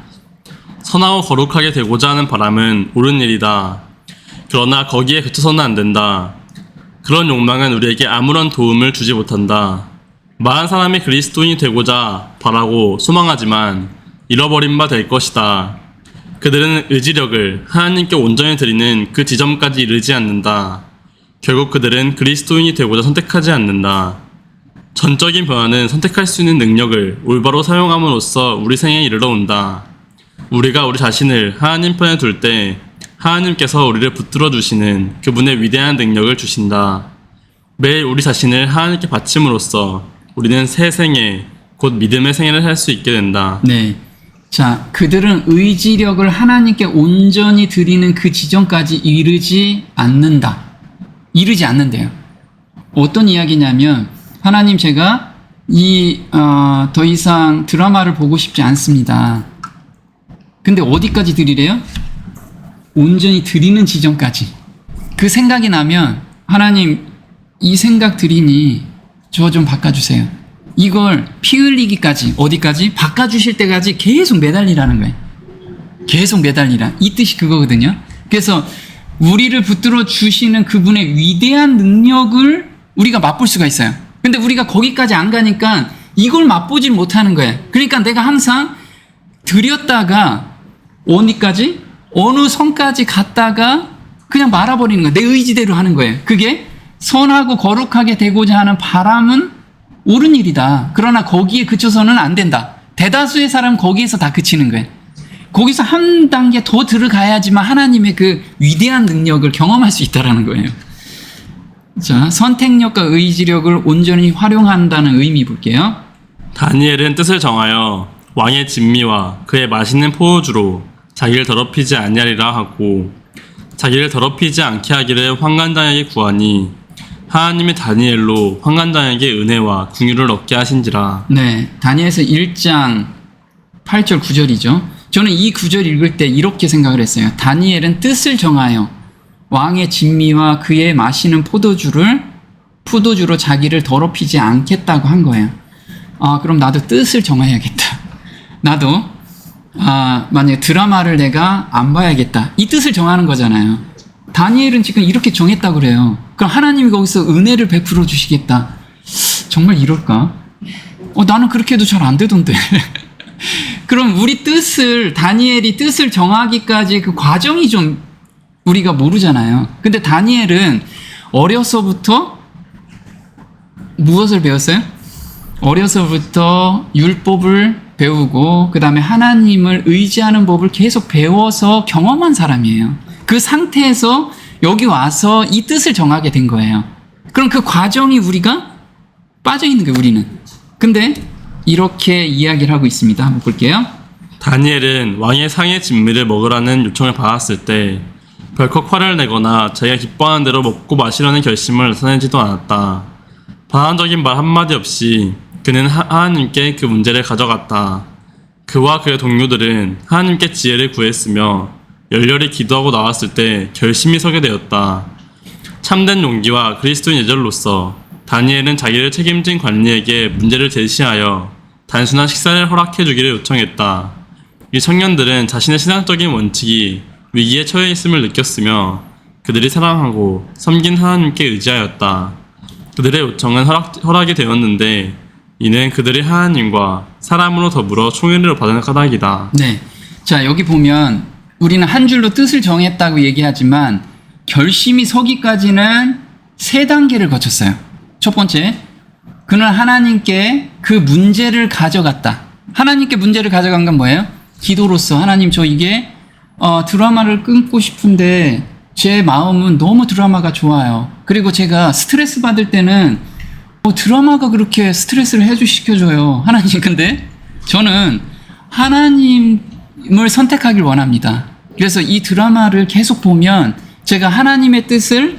선하고 거룩하게 되고자 하는 바람은 옳은 일이다. 그러나 거기에 그쳐서는 안 된다. 그런 욕망은 우리에게 아무런 도움을 주지 못한다. 많은 사람이 그리스도인이 되고자 바라고 소망하지만 잃어버린 바 될 것이다. 그들은 의지력을 하나님께 온전히 드리는 그 지점까지 이르지 않는다. 결국 그들은 그리스도인이 되고자 선택하지 않는다. 전적인 변화는 선택할 수 있는 능력을 올바로 사용함으로써 우리 생에 이르러 온다. 우리가 우리 자신을 하나님 편에 둘 때 하나님께서 우리를 붙들어 주시는 그분의 위대한 능력을 주신다. 매일 우리 자신을 하나님께 바침으로써 우리는 새 생애, 곧 믿음의 생애를 살 수 있게 된다. 네. 자, 그들은 의지력을 하나님께 온전히 드리는 그 지점까지 이르지 않는다. 이르지 않는데요. 어떤 이야기냐면 하나님 제가 더 이상 드라마를 보고 싶지 않습니다. 근데 어디까지 드리래요? 온전히 드리는 지점까지. 그 생각이 나면 하나님 이 생각 드리니 저 좀 바꿔주세요. 이걸 피 흘리기까지 어디까지? 바꿔주실 때까지 계속 매달리라는 거예요. 계속 매달리라. 이 뜻이 그거거든요. 그래서 우리를 붙들어 주시는 그분의 위대한 능력을 우리가 맛볼 수가 있어요. 근데 우리가 거기까지 안 가니까 이걸 맛보질 못하는 거예요. 그러니까 내가 항상 들였다가 어디까지? 어느 선까지 갔다가 그냥 말아버리는 거예요. 내 의지대로 하는 거예요. 그게 선하고 거룩하게 되고자 하는 바람은 옳은 일이다. 그러나 거기에 그쳐서는 안 된다. 대다수의 사람은 거기에서 다 그치는 거예요. 거기서 한 단계 더 들어가야지만 하나님의 그 위대한 능력을 경험할 수 있다는 거예요. 자, 선택력과 의지력을 온전히 활용한다는 의미 볼게요. 다니엘은 뜻을 정하여 왕의 진미와 그의 맛있는 포도주로 자기를 더럽히지 아니하리라 하고 자기를 더럽히지 않게 하기를 환관장에게 구하니 하나님이 다니엘로 환관장에게 은혜와 궁유를 얻게 하신지라. 네, 다니엘서 1장 8절 9절이죠. 저는 이 구절 읽을 때 이렇게 생각을 했어요. 다니엘은 뜻을 정하여 왕의 진미와 그의 마시는 포도주로 자기를 더럽히지 않겠다고 한 거예요. 그럼 나도 뜻을 정해야겠다. 나도 만약에 드라마를 내가 안 봐야겠다. 이 뜻을 정하는 거잖아요. 다니엘은 지금 이렇게 정했다고 그래요. 그럼 하나님이 거기서 은혜를 베풀어 주시겠다. 정말 이럴까? 나는 그렇게 해도 잘 안 되던데. 그럼 우리 다니엘이 뜻을 정하기까지 그 과정이 좀 우리가 모르잖아요. 근데 다니엘은 어려서부터 무엇을 배웠어요? 어려서부터 율법을 배우고 그 다음에 하나님을 의지하는 법을 계속 배워서 경험한 사람이에요. 그 상태에서 여기 와서 이 뜻을 정하게 된 거예요. 그럼 그 과정이 우리가 빠져 있는 거예요, 우리는. 근데 이렇게 이야기를 하고 있습니다. 한번 볼게요. 다니엘은 왕의 상의 진미를 먹으라는 요청을 받았을 때 벌컥 화를 내거나 자기가 기뻐하는 대로 먹고 마시려는 결심을 나타내지도 않았다. 반항적인 말 한마디 없이 그는 하나님께 그 문제를 가져갔다. 그와 그의 동료들은 하나님께 지혜를 구했으며 열렬히 기도하고 나왔을 때 결심이 서게 되었다. 참된 용기와 그리스도인 예절로서 다니엘은 자기를 책임진 관리에게 문제를 제시하여 단순한 식사를 허락해 주기를 요청했다. 이 청년들은 자신의 신앙적인 원칙이 위기에 처해 있음을 느꼈으며 그들이 사랑하고 섬긴 하나님께 의지하였다. 그들의 요청은 허락이 되었는데 이는 그들이 하나님과 사람으로 더불어 총회를 받은 까닭이다. 네. 자, 여기 보면 우리는 한 줄로 뜻을 정했다고 얘기하지만 결심이 서기까지는 3단계를 거쳤어요. 첫 번째, 그는 하나님께 그 문제를 가져갔다. 하나님께 문제를 가져간 건 뭐예요? 기도로서 하나님 저 이게 드라마를 끊고 싶은데 제 마음은 너무 드라마가 좋아요. 그리고 제가 스트레스 받을 때는 드라마가 그렇게 스트레스를 해소시켜줘요. 하나님, 근데 저는 하나님을 선택하길 원합니다. 그래서 이 드라마를 계속 보면 제가 하나님의 뜻을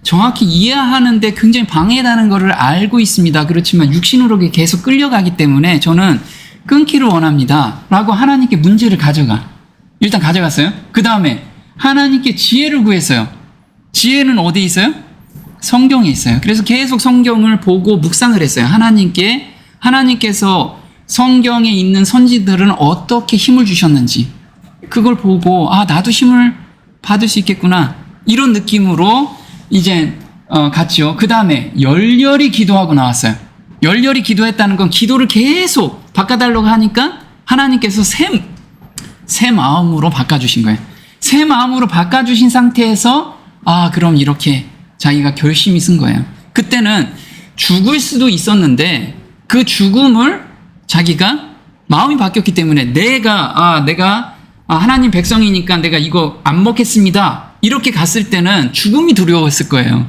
정확히 이해하는데 굉장히 방해되는 것을 알고 있습니다. 그렇지만 육신으로 계속 끌려가기 때문에 저는 끊기를 원합니다. 라고 하나님께 문제를 일단 가져갔어요. 그 다음에 하나님께 지혜를 구했어요. 지혜는 어디에 있어요? 성경에 있어요. 그래서 계속 성경을 보고 묵상을 했어요. 하나님께서 성경에 있는 선지들은 어떻게 힘을 주셨는지 그걸 보고 나도 힘을 받을 수 있겠구나 이런 느낌으로 이제 갔죠. 그 다음에 열렬히 기도하고 나왔어요. 열렬히 기도했다는 건 기도를 계속 바꿔달라고 하니까 하나님께서 새 마음으로 바꿔주신 거예요. 새 마음으로 바꿔주신 상태에서 그럼 이렇게 자기가 결심이 쓴 거예요. 그때는 죽을 수도 있었는데 그 죽음을 자기가 마음이 바뀌었기 때문에 내가 하나님 백성이니까 내가 이거 안 먹겠습니다. 이렇게 갔을 때는 죽음이 두려웠을 거예요.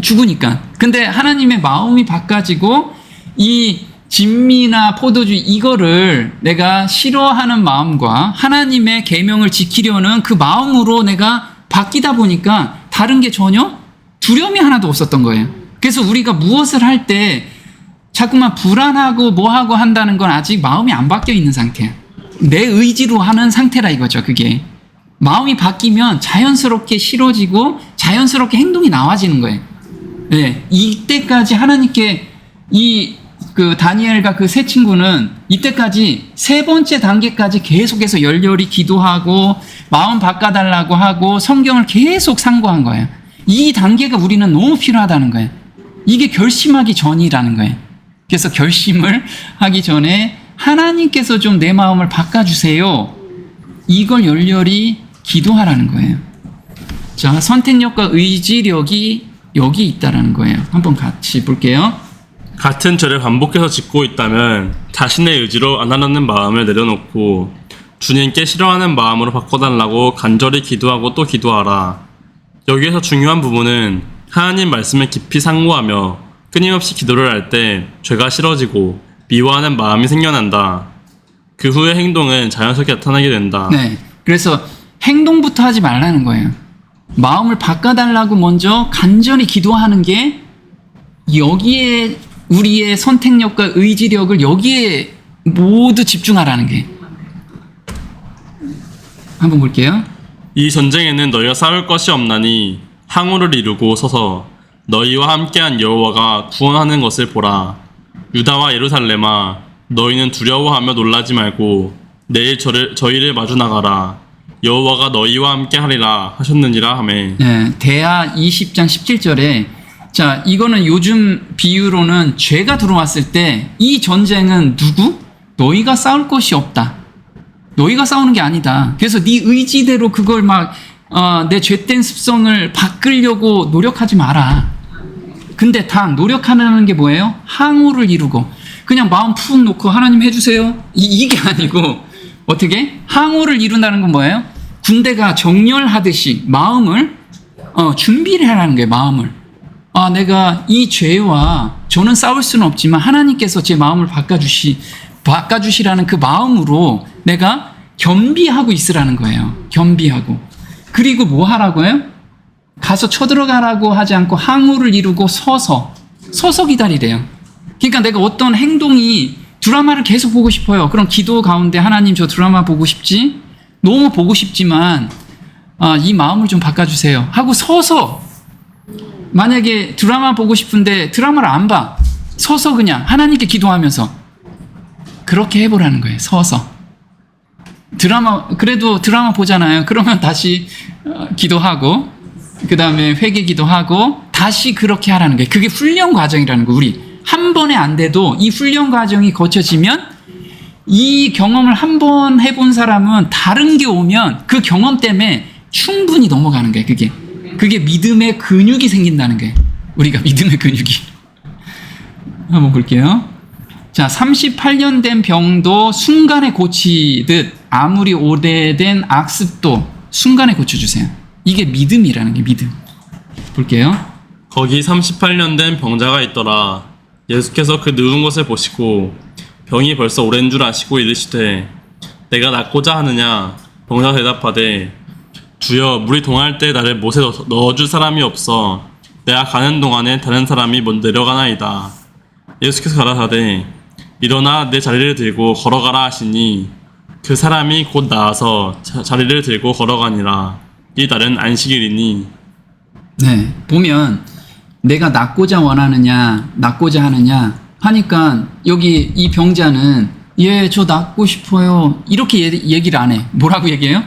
죽으니까. 근데 하나님의 마음이 바꿔지고 이 진미나 포도주 이거를 내가 싫어하는 마음과 하나님의 계명을 지키려는 그 마음으로 내가 바뀌다 보니까 다른 게 전혀 두려움이 하나도 없었던 거예요. 그래서 우리가 무엇을 할 때 자꾸만 불안하고 뭐하고 한다는 건 아직 마음이 안 바뀌어 있는 상태야. 내 의지로 하는 상태라 이거죠. 그게 마음이 바뀌면 자연스럽게 싫어지고 자연스럽게 행동이 나와지는 거예요. 네, 이때까지 하나님께 그 다니엘과 그 세 친구는 이때까지 3번째 단계까지 계속해서 열렬히 기도하고 마음 바꿔달라고 하고 성경을 계속 상고한 거예요. 이 단계가 우리는 너무 필요하다는 거예요. 이게 결심하기 전이라는 거예요. 그래서 결심을 하기 전에 하나님께서 좀 내 마음을 바꿔주세요. 이걸 열렬히 기도하라는 거예요. 자, 선택력과 의지력이 여기 있다라는 거예요. 한번 같이 볼게요. 같은 죄를 반복해서 짓고 있다면 자신의 의지로 안 하려는 마음을 내려놓고 주님께 싫어하는 마음으로 바꿔달라고 간절히 기도하고 또 기도하라. 여기에서 중요한 부분은 하나님 말씀을 깊이 상고하며 끊임없이 기도를 할 때 죄가 싫어지고 미워하는 마음이 생겨난다. 그 후의 행동은 자연스럽게 나타나게 된다. 네, 그래서 행동부터 하지 말라는 거예요. 마음을 바꿔달라고 먼저 간절히 기도하는 게 여기에 우리의 선택력과 의지력을 여기에 모두 집중하라는 게. 한번 볼게요. 이 전쟁에는 너희가 싸울 것이 없나니 항우를 이루고 서서 너희와 함께한 여호와가 구원하는 것을 보라. 유다와 예루살렘아, 너희는 두려워하며 놀라지 말고 내일 저희를 마주 나가라. 여호와가 너희와 함께 하리라 하셨느니라 하매. 네, 대하 20장 17절에 자, 이거는 요즘 비유로는 죄가 들어왔을 때 이 전쟁은 누구? 너희가 싸울 것이 없다. 너희가 싸우는 게 아니다. 그래서 네 의지대로 그걸 막 내 죄된 습성을 바꾸려고 노력하지 마라. 근데 단 노력하는 게 뭐예요? 항우를 이루고 그냥 마음 푹 놓고 하나님 해주세요. 이게 아니고 어떻게? 항우를 이룬다는 건 뭐예요? 군대가 정렬하듯이 마음을 준비를 하라는 거예요. 마음을. 내가 이 죄와 저는 싸울 수는 없지만 하나님께서 제 마음을 바꿔주시라는 그 마음으로 내가 겸비하고 있으라는 거예요. 겸비하고. 그리고 뭐 하라고요? 가서 쳐들어가라고 하지 않고 항우를 이루고 서서 기다리래요. 그러니까 내가 어떤 행동이 드라마를 계속 보고 싶어요. 그럼 기도 가운데 하나님 저 드라마 보고 싶지? 너무 보고 싶지만 이 마음을 좀 바꿔주세요 하고 서서, 만약에 드라마 보고 싶은데 드라마를 안 봐, 서서 그냥 하나님께 기도하면서 그렇게 해보라는 거예요. 서서 그래도 드라마 보잖아요. 그러면 다시 기도하고, 그 다음에 회개 기도하고 다시 그렇게 하라는 거예요. 그게 훈련 과정이라는 거. 우리 한 번에 안 돼도 이 훈련 과정이 거쳐지면, 이 경험을 한 번 해본 사람은 다른 게 오면 그 경험 때문에 충분히 넘어가는 거예요. 그게 믿음의 근육이 생긴다는 거예요. 우리가 믿음의 근육이. 한번 볼게요. 자, 38년 된 병도 순간에 고치듯 아무리 오래된 악습도 순간에 고쳐주세요. 이게 믿음이라는 게 믿음. 볼게요. 거기 38년 된 병자가 있더라. 예수께서 그 누운 것을 보시고 병이 벌써 오랜 줄 아시고 이르시되 내가 낫고자 하느냐? 병자가 대답하되 주여, 물이 동할 때 나를 못에 넣어줄 사람이 없어 내가 가는 동안에 다른 사람이 먼저 내려가나이다. 예수께서 가라사대 일어나 내 자리를 들고 걸어가라 하시니 그 사람이 곧 나아서 자리를 들고 걸어가니라. 이 날은 안식일이니. 네, 보면 내가 낫고자 원하느냐, 낫고자 하느냐 하니까 여기 이 병자는 저 낫고 싶어요 이렇게 얘기를 안 해. 뭐라고 얘기해요?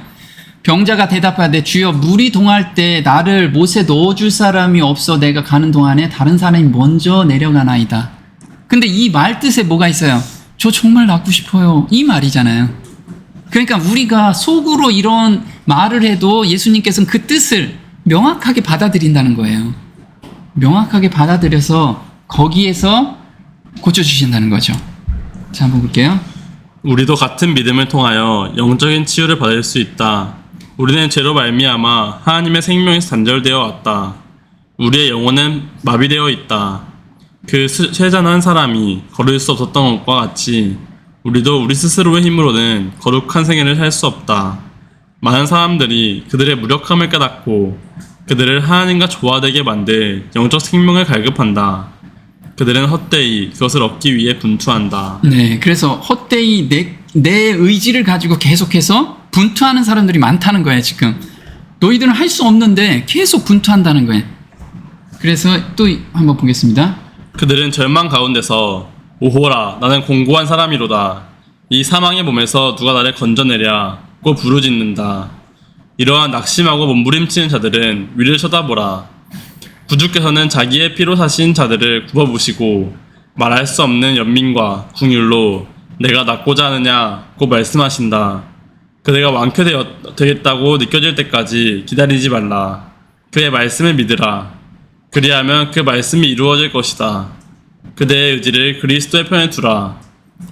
병자가 대답하되 주여, 물이 동할 때 나를 못에 넣어줄 사람이 없어 내가 가는 동안에 다른 사람이 먼저 내려가나이다. 근데 이 말 뜻에 뭐가 있어요? 저 정말 낫고 싶어요, 이 말이잖아요. 그러니까 우리가 속으로 이런 말을 해도 예수님께서는 그 뜻을 명확하게 받아들인다는 거예요. 명확하게 받아들여서 거기에서 고쳐주신다는 거죠. 자, 한번 볼게요. 우리도 같은 믿음을 통하여 영적인 치유를 받을 수 있다. 우리는 죄로 말미암아 하나님의 생명에서 단절되어 왔다. 우리의 영혼은 마비되어 있다. 그 쇠잔한 사람이 걸을 수 없었던 것과 같이 우리도 우리 스스로의 힘으로는 거룩한 생애를 살 수 없다. 많은 사람들이 그들의 무력함을 깨닫고 그들을 하나님과 조화되게 만들 영적 생명을 갈급한다. 그들은 헛되이 그것을 얻기 위해 분투한다. 네, 그래서 헛되이 내 의지를 가지고 계속해서 분투하는 사람들이 많다는 거예요. 지금 너희들은 할 수 없는데 계속 분투한다는 거예요. 그래서 또 한번 보겠습니다. 그들은 절망 가운데서 오호라, 나는 공고한 사람이로다. 이 사망의 몸에서 누가 나를 건져내랴고 부르짖는다. 이러한 낙심하고 몸부림치는 자들은 위를 쳐다보라. 구주께서는 자기의 피로 사신 자들을 굽어부시고 말할 수 없는 연민과 궁율로 내가 낫고자 하느냐고 말씀하신다. 그대가 완쾌되겠다고 느껴질 때까지 기다리지 말라. 그의 말씀을 믿으라. 그리하면 그 말씀이 이루어질 것이다. 그대의 의지를 그리스도의 편에 두라.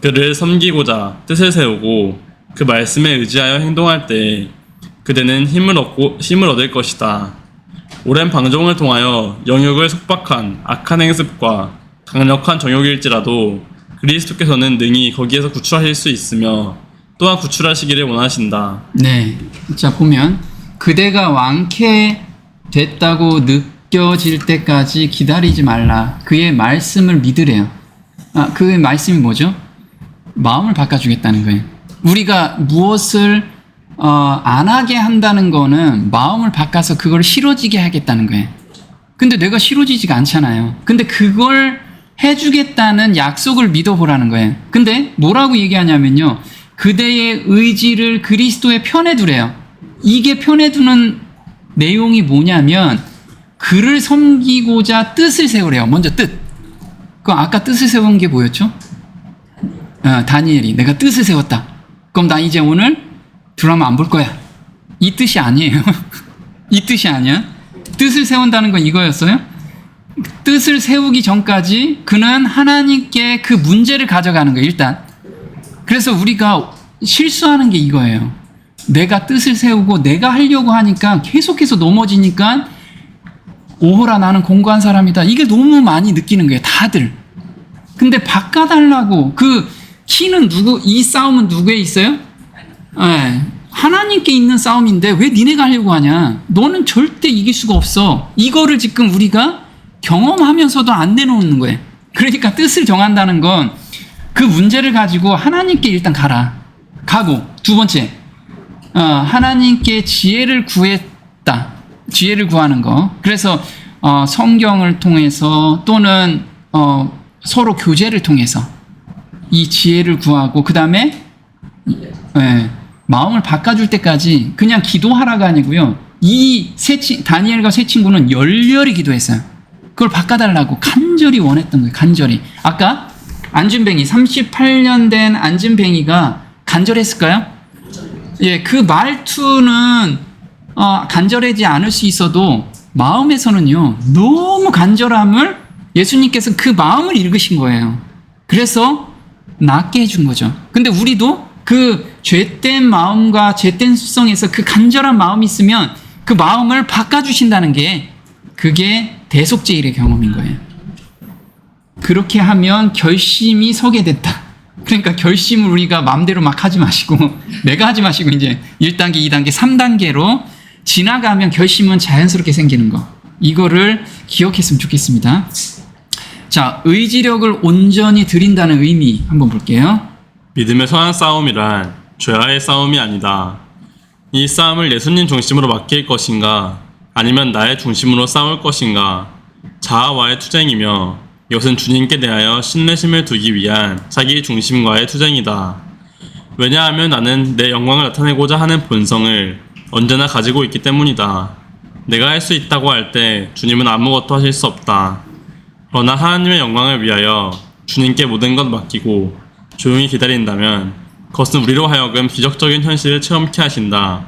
그를 섬기고자 뜻을 세우고 그 말씀에 의지하여 행동할 때 그대는 힘을 얻을 것이다. 오랜 방종을 통하여 영육을 속박한 악한 행습과 강력한 정욕일지라도 그리스도께서는 능히 거기에서 구출하실 수 있으며 또한 구출하시기를 원하신다. 네, 자 보면 그대가 완쾌됐다고 느껴질 때까지 기다리지 말라. 그의 말씀을 믿으래요. 그의 말씀이 뭐죠? 마음을 바꿔주겠다는 거예요. 우리가 무엇을 안 하게 한다는 거는 마음을 바꿔서 그걸 싫어지게 하겠다는 거예요. 근데 내가 싫어지지가 않잖아요. 근데 그걸 해주겠다는 약속을 믿어보라는 거예요. 근데 뭐라고 얘기하냐면요, 그대의 의지를 그리스도의 편에 두래요. 이게 편에 두는 내용이 뭐냐면 그를 섬기고자 뜻을 세우래요. 먼저 뜻. 그 아까 뜻을 세운 게 뭐였죠? 다니엘이 내가 뜻을 세웠다. 그럼 나 이제 오늘 드라마 안 볼 거야. 이 뜻이 아니에요. 이 뜻이 아니야. 뜻을 세운다는 건 이거였어요. 뜻을 세우기 전까지 그는 하나님께 그 문제를 가져가는 거예요. 일단. 그래서 우리가 실수하는 게 이거예요. 내가 뜻을 세우고 내가 하려고 하니까 계속해서 넘어지니까 오호라, 나는 공고한 사람이다. 이게 너무 많이 느끼는 거예요. 다들. 근데 바꿔달라고. 그 키는 이 싸움은 누구에 있어요? 네, 하나님께 있는 싸움인데 왜 니네가 하려고 하냐? 너는 절대 이길 수가 없어. 이거를 지금 우리가 경험하면서도 안 내놓는 거예요. 그러니까 뜻을 정한다는 건 그 문제를 가지고 하나님께 일단 가라. 가고, 두 번째, 하나님께 지혜를 구했다. 지혜를 구하는 거. 그래서 성경을 통해서 또는 서로 교제를 통해서 이 지혜를 구하고 그 다음에 마음을 바꿔줄 때까지 그냥 기도하라가 아니고요. 다니엘과 세 친구는 열렬히 기도했어요. 그걸 바꿔달라고 간절히 원했던 거예요. 간절히. 아까 안진뱅이 38년 된 안진뱅이가 간절했을까요? 예, 그 말투는 간절하지 않을 수 있어도 마음에서는요 너무 간절함을 예수님께서 그 마음을 읽으신 거예요. 그래서 낫게 해준 거죠. 근데 우리도 그 죄된 마음과 죄된 습성에서 그 간절한 마음이 있으면 그 마음을 바꿔주신다는 게 그게 대속죄일의 경험인 거예요. 그렇게 하면 결심이 서게 됐다. 그러니까 결심을 우리가 마음대로 막 하지 마시고 내가 하지 마시고 이제 1단계, 2단계, 3단계로 지나가면 결심은 자연스럽게 생기는 거. 이거를 기억했으면 좋겠습니다. 자, 의지력을 온전히 드린다는 의미 한번 볼게요. 믿음의 선한 싸움이란 죄와의 싸움이 아니다. 이 싸움을 예수님 중심으로 맡길 것인가 아니면 나의 중심으로 싸울 것인가 자아와의 투쟁이며 이것은 주님께 대하여 신뢰심을 두기 위한 자기 중심과의 투쟁이다. 왜냐하면 나는 내 영광을 나타내고자 하는 본성을 언제나 가지고 있기 때문이다. 내가 할 수 있다고 할 때 주님은 아무것도 하실 수 없다. 그러나 하나님의 영광을 위하여 주님께 모든 것 맡기고 조용히 기다린다면 그것은 우리로 하여금 기적적인 현실을 체험케 하신다.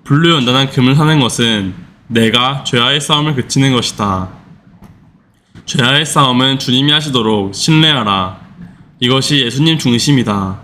불로연단한 금을 사는 것은 내가 죄와의 싸움을 그치는 것이다. 죄와의 싸움은 주님이 하시도록 신뢰하라. 이것이 예수님 중심이다.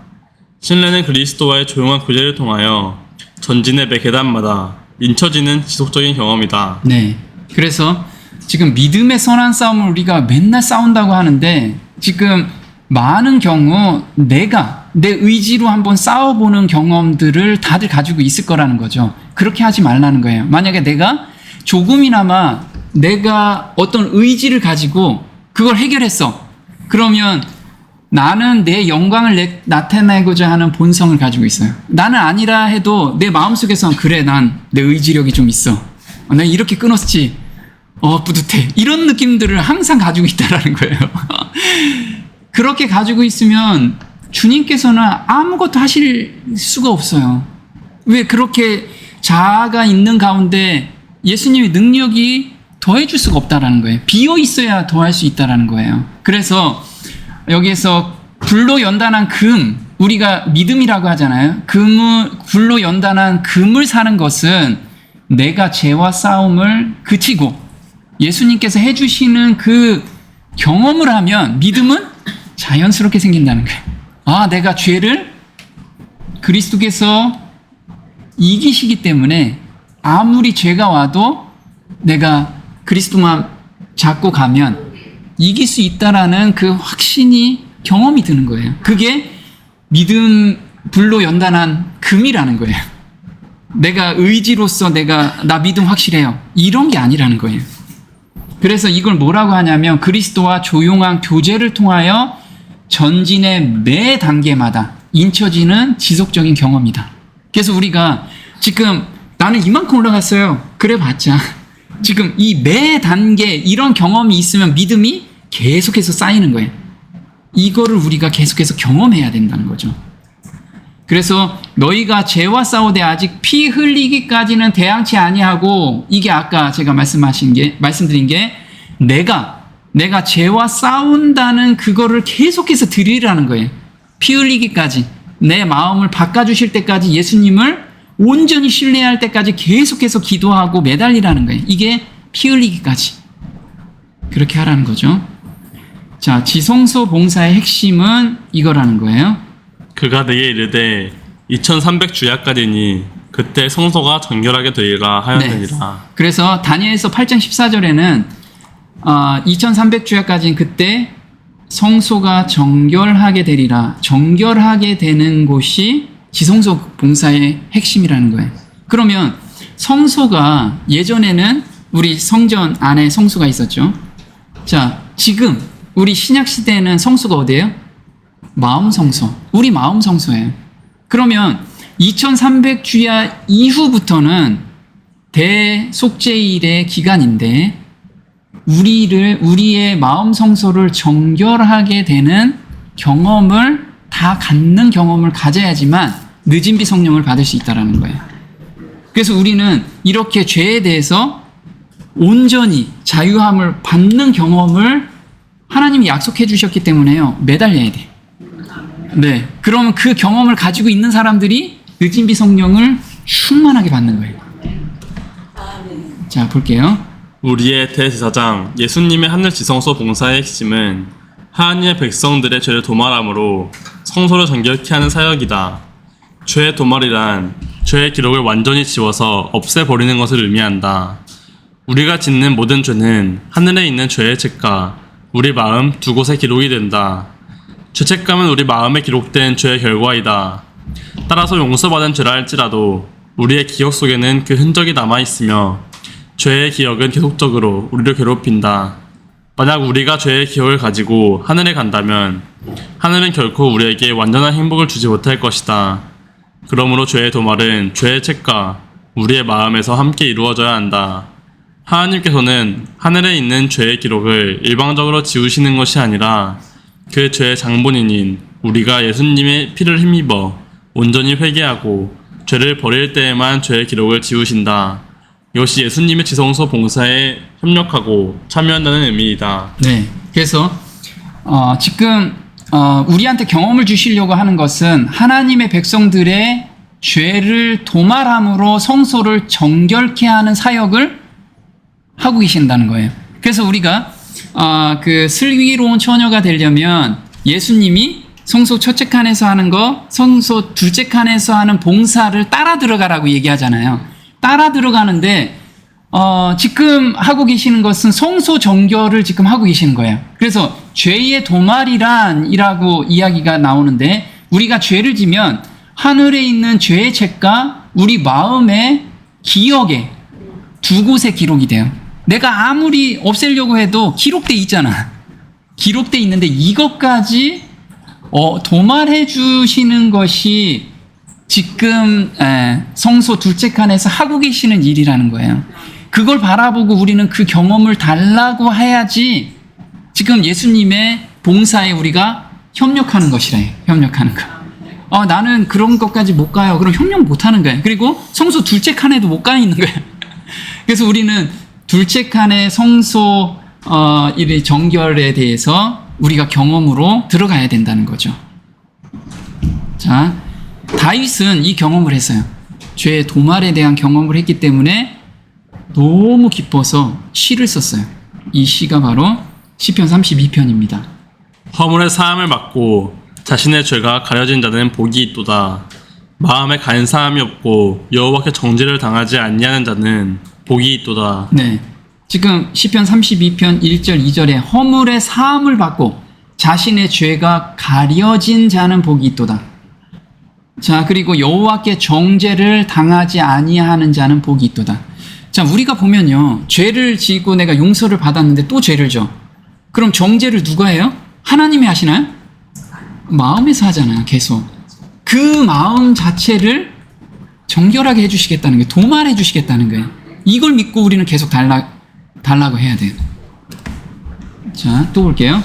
신뢰는 그리스도와의 조용한 교제를 통하여 전진의 매 계단마다 인쳐지는 지속적인 경험이다. 네. 그래서 지금 믿음의 선한 싸움을 우리가 맨날 싸운다고 하는데 지금 많은 경우 내가 내 의지로 한번 싸워보는 경험들을 다들 가지고 있을 거라는 거죠. 그렇게 하지 말라는 거예요. 만약에 내가 조금이나마 내가 어떤 의지를 가지고 그걸 해결했어. 그러면 나는 내 영광을 나타내고자 하는 본성을 가지고 있어요. 나는 아니라 해도 내 마음속에서는 그래, 난 내 의지력이 좀 있어. 내가 이렇게 끊었지. 뿌듯해. 이런 느낌들을 항상 가지고 있다라는 거예요. 그렇게 가지고 있으면 주님께서는 아무것도 하실 수가 없어요. 왜 그렇게 자아가 있는 가운데 예수님의 능력이 더해줄 수가 없다라는 거예요. 비어 있어야 더할 수 있다라는 거예요. 그래서 여기에서 불로 연단한 금, 우리가 믿음이라고 하잖아요. 불로 연단한 금을 사는 것은 내가 죄와 싸움을 그치고 예수님께서 해주시는 그 경험을 하면 믿음은 자연스럽게 생긴다는 거예요. 내가 죄를 그리스도께서 이기시기 때문에 아무리 죄가 와도 내가 그리스도만 잡고 가면 이길 수 있다라는 그 확신이 경험이 드는 거예요. 그게 믿음 불로 연단한 금이라는 거예요. 내가 의지로서 나 믿음 확실해요. 이런 게 아니라는 거예요. 그래서 이걸 뭐라고 하냐면 그리스도와 조용한 교제를 통하여 전진의 매 단계마다 인쳐지는 지속적인 경험이다. 그래서 우리가 지금 나는 이만큼 올라갔어요. 그래 봤자 지금 이 매 단계 이런 경험이 있으면 믿음이 계속해서 쌓이는 거예요. 이거를 우리가 계속해서 경험해야 된다는 거죠. 그래서 너희가 죄와 싸우되 아직 피 흘리기까지는 대항치 아니하고 이게 아까 제가 말씀드린 게 내가 죄와 싸운다는 그거를 계속해서 드리라는 거예요. 피 흘리기까지 내 마음을 바꿔주실 때까지 예수님을 온전히 신뢰할 때까지 계속해서 기도하고 매달리라는 거예요. 이게 피 흘리기까지 그렇게 하라는 거죠. 자, 지성소 봉사의 핵심은 이거라는 거예요. 그가 내게 이르되 2300주야까지니 그때 성소가 정결하게 되리라 하였느니라. 네. 그래서 다니엘서 8장 14절에는 2300주야까지는 그때 성소가 정결하게 되리라. 정결하게 되는 곳이 지성소 봉사의 핵심이라는 거예요. 그러면 성소가 예전에는 우리 성전 안에 성소가 있었죠. 자, 지금 우리 신약 시대에는 성소가 어디예요? 마음 성소. 우리 마음 성소예요. 그러면 2300주야 이후부터는 대속죄일의 기간인데 우리의 마음 성소를 정결하게 되는 경험을 다 갖는 경험을 가져야지만 늦은 비 성령을 받을 수 있다는 거예요. 그래서 우리는 이렇게 죄에 대해서 온전히 자유함을 받는 경험을 하나님이 약속해 주셨기 때문에요. 매달려야 돼. 네. 그러면 그 경험을 가지고 있는 사람들이 늦은 비 성령을 충만하게 받는 거예요. 자, 볼게요. 우리의 대제사장 예수님의 하늘 지성소 봉사의 핵심은 하나님의 백성들의 죄를 도말함으로 성소를 정결케 하는 사역이다. 죄의 도말이란 죄의 기록을 완전히 지워서 없애버리는 것을 의미한다. 우리가 짓는 모든 죄는 하늘에 있는 죄의 책과 우리 마음 두 곳에 기록이 된다. 죄책감은 우리 마음에 기록된 죄의 결과이다. 따라서 용서받은 죄라 할지라도 우리의 기억 속에는 그 흔적이 남아있으며 죄의 기억은 계속적으로 우리를 괴롭힌다. 만약 우리가 죄의 기억을 가지고 하늘에 간다면 하늘은 결코 우리에게 완전한 행복을 주지 못할 것이다. 그러므로 죄의 도말은 죄의 책과 우리의 마음에서 함께 이루어져야 한다. 하나님께서는 하늘에 있는 죄의 기록을 일방적으로 지우시는 것이 아니라 그 죄의 장본인인 우리가 예수님의 피를 힘입어 온전히 회개하고 죄를 버릴 때에만 죄의 기록을 지우신다. 이것이 예수님의 지성소 봉사에 협력하고 참여한다는 의미이다. 네. 그래서 지금 우리한테 경험을 주시려고 하는 것은 하나님의 백성들의 죄를 도말함으로 성소를 정결케 하는 사역을 하고 계신다는 거예요. 그래서 우리가 그 슬기로운 처녀가 되려면 예수님이 성소 첫째 칸에서 하는 거, 성소 둘째 칸에서 하는 봉사를 따라 들어가라고 얘기하잖아요. 따라 들어가는데 지금 하고 계시는 것은 성소 정결을 지금 하고 계시는 거예요. 그래서 죄의 도말이란이라고 이야기가 나오는데 우리가 죄를 지면 하늘에 있는 죄의 책과 우리 마음의 기억에 두 곳에 기록이 돼요. 내가 아무리 없애려고 해도 기록돼 있잖아. 기록돼 있는데 이것까지 도말해 주시는 것이 지금 성소 둘째 칸에서 하고 계시는 일이라는 거예요. 그걸 바라보고 우리는 그 경험을 달라고 해야지 지금 예수님의 봉사에 우리가 협력하는 것이래요. 협력하는 거. 나는 그런 것까지 못 가요. 그럼 협력 못 하는 거예요. 그리고 성소 둘째 칸에도 못 가 있는 거예요. 그래서 우리는 둘째 칸의 성소 이 정결에 대해서 우리가 경험으로 들어가야 된다는 거죠. 자, 다윗은 이 경험을 했어요. 죄의 도말에 대한 경험을 했기 때문에 너무 기뻐서 시를 썼어요. 이 시가 바로 시편 32편입니다. 허물의 사함을 받고 자신의 죄가 가려진 자는 복이 있도다. 마음에 간사함이 없고 여호와께 정죄를 당하지 아니하는 자는 복이 있도다. 네, 지금 시편 32편 1절 2절에 허물의 사함을 받고 자신의 죄가 가려진 자는 복이 있도다. 자, 그리고 여호와께 정죄를 당하지 아니하는 자는 복이 있도다. 자, 우리가 보면요, 죄를 지고 내가 용서를 받았는데 또 죄를 져. 그럼 정죄를 누가 해요? 하나님이 하시나요? 마음에서 하잖아요. 계속 그 마음 자체를 정결하게 해주시겠다는 거예요. 도말해 주시겠다는 거예요. 이걸 믿고 우리는 계속 달라고 해야 돼요. 자, 또 볼게요.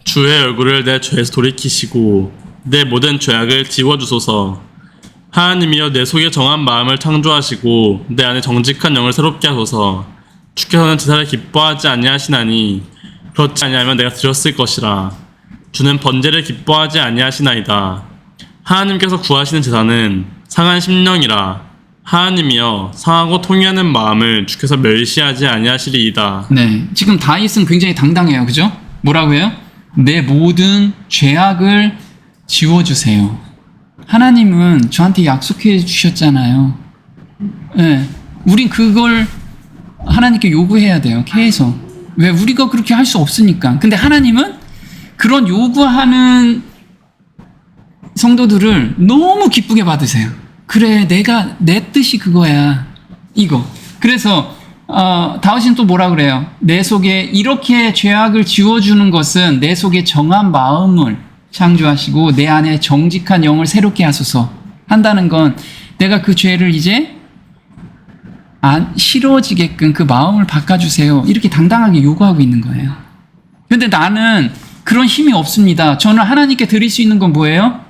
주의 얼굴을 내 죄에서 돌이키시고 내 모든 죄악을 지워주소서. 하나님이여, 내 속에 정한 마음을 창조하시고 내 안에 정직한 영을 새롭게 하소서. 주께서는 제사를 기뻐하지 아니하시나니 그렇지 아니하면 내가 드렸을 것이라. 주는 번제를 기뻐하지 아니하시나이다. 하나님께서 구하시는 제사는 상한 심령이라. 하나님이여, 상하고 통회하는 마음을 주께서 멸시하지 아니하시리이다. 네, 지금 다윗은 굉장히 당당해요. 그죠? 뭐라고 해요? 내 모든 죄악을 지워주세요. 하나님은 저한테 약속해 주셨잖아요. 네, 우린 그걸 하나님께 요구해야 돼요. 계속. 왜? 우리가 그렇게 할 수 없으니까. 근데 하나님은 그런 요구하는 성도들을 너무 기쁘게 받으세요. 그래, 내 뜻이 그거야. 이거. 그래서 다윗은 또 뭐라 그래요? 내 속에 이렇게 죄악을 지워주는 것은 내 속에 정한 마음을 창조하시고 내 안에 정직한 영을 새롭게 하소서. 한다는 건 내가 그 죄를 이제 안 싫어지게끔 그 마음을 바꿔주세요. 이렇게 당당하게 요구하고 있는 거예요. 근데 나는 그런 힘이 없습니다. 저는 하나님께 드릴 수 있는 건 뭐예요?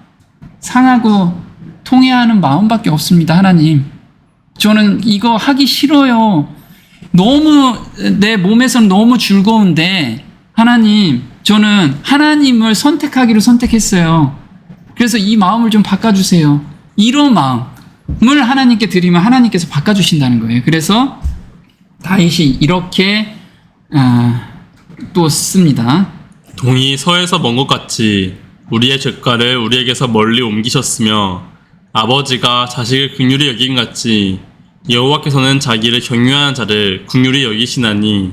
상하고 통회하는 마음밖에 없습니다. 하나님, 저는 이거 하기 싫어요. 너무 내 몸에서는 너무 즐거운데 하나님, 저는 하나님을 선택하기로 선택했어요. 그래서 이 마음을 좀 바꿔주세요. 이런 마음을 하나님께 드리면 하나님께서 바꿔주신다는 거예요. 그래서 다윗이 이렇게 또 씁니다. 동이 서에서 먼 것 같이 우리의 죄가를 우리에게서 멀리 옮기셨으며 아버지가 자식을 긍휼히 여긴 같이 여호와께서는 자기를 경유하는 자를 긍휼히 여기시나니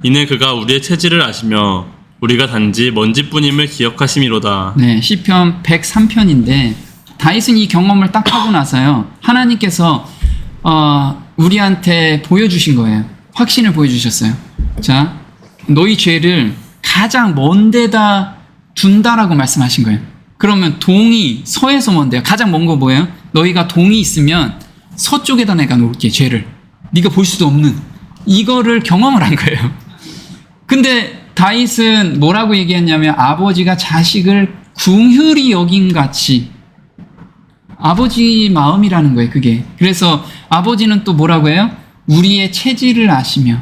이는 그가 우리의 체질을 아시며 우리가 단지 먼지뿐임을 기억하심이로다. 네, 시편 103편인데 다윗은 이 경험을 딱 하고 나서요, 하나님께서 우리한테 보여주신 거예요. 확신을 보여주셨어요. 자, 너희 죄를 가장 먼 데다 둔다라고 말씀하신 거예요. 그러면 동이 서에서 먼데요. 가장 먼 거 뭐예요? 너희가 동이 있으면 서쪽에다 내가 놓을게, 죄를. 네가 볼 수도 없는 이거를 경험을 한 거예요. 근데 다윗은 뭐라고 얘기했냐면 아버지가 자식을 긍휼히 여긴 같이, 아버지 마음이라는 거예요, 그게. 그래서 아버지는 또 뭐라고 해요? 우리의 체질을 아시며,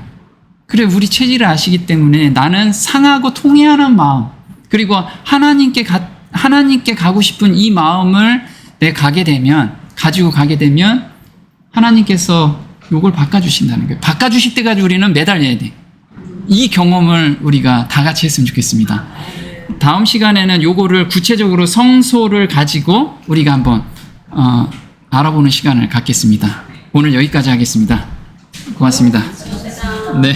그래, 우리 체질을 아시기 때문에 나는 상하고 통회하는 마음, 그리고 하나님께 가고 싶은 이 마음을 가지고 가게 되면 하나님께서 요걸 바꿔주신다는 거예요. 바꿔주실 때까지 우리는 매달려야 돼. 이 경험을 우리가 다 같이 했으면 좋겠습니다. 다음 시간에는 요거를 구체적으로 성소를 가지고 우리가 한번 알아보는 시간을 갖겠습니다. 오늘 여기까지 하겠습니다. 고맙습니다. 네.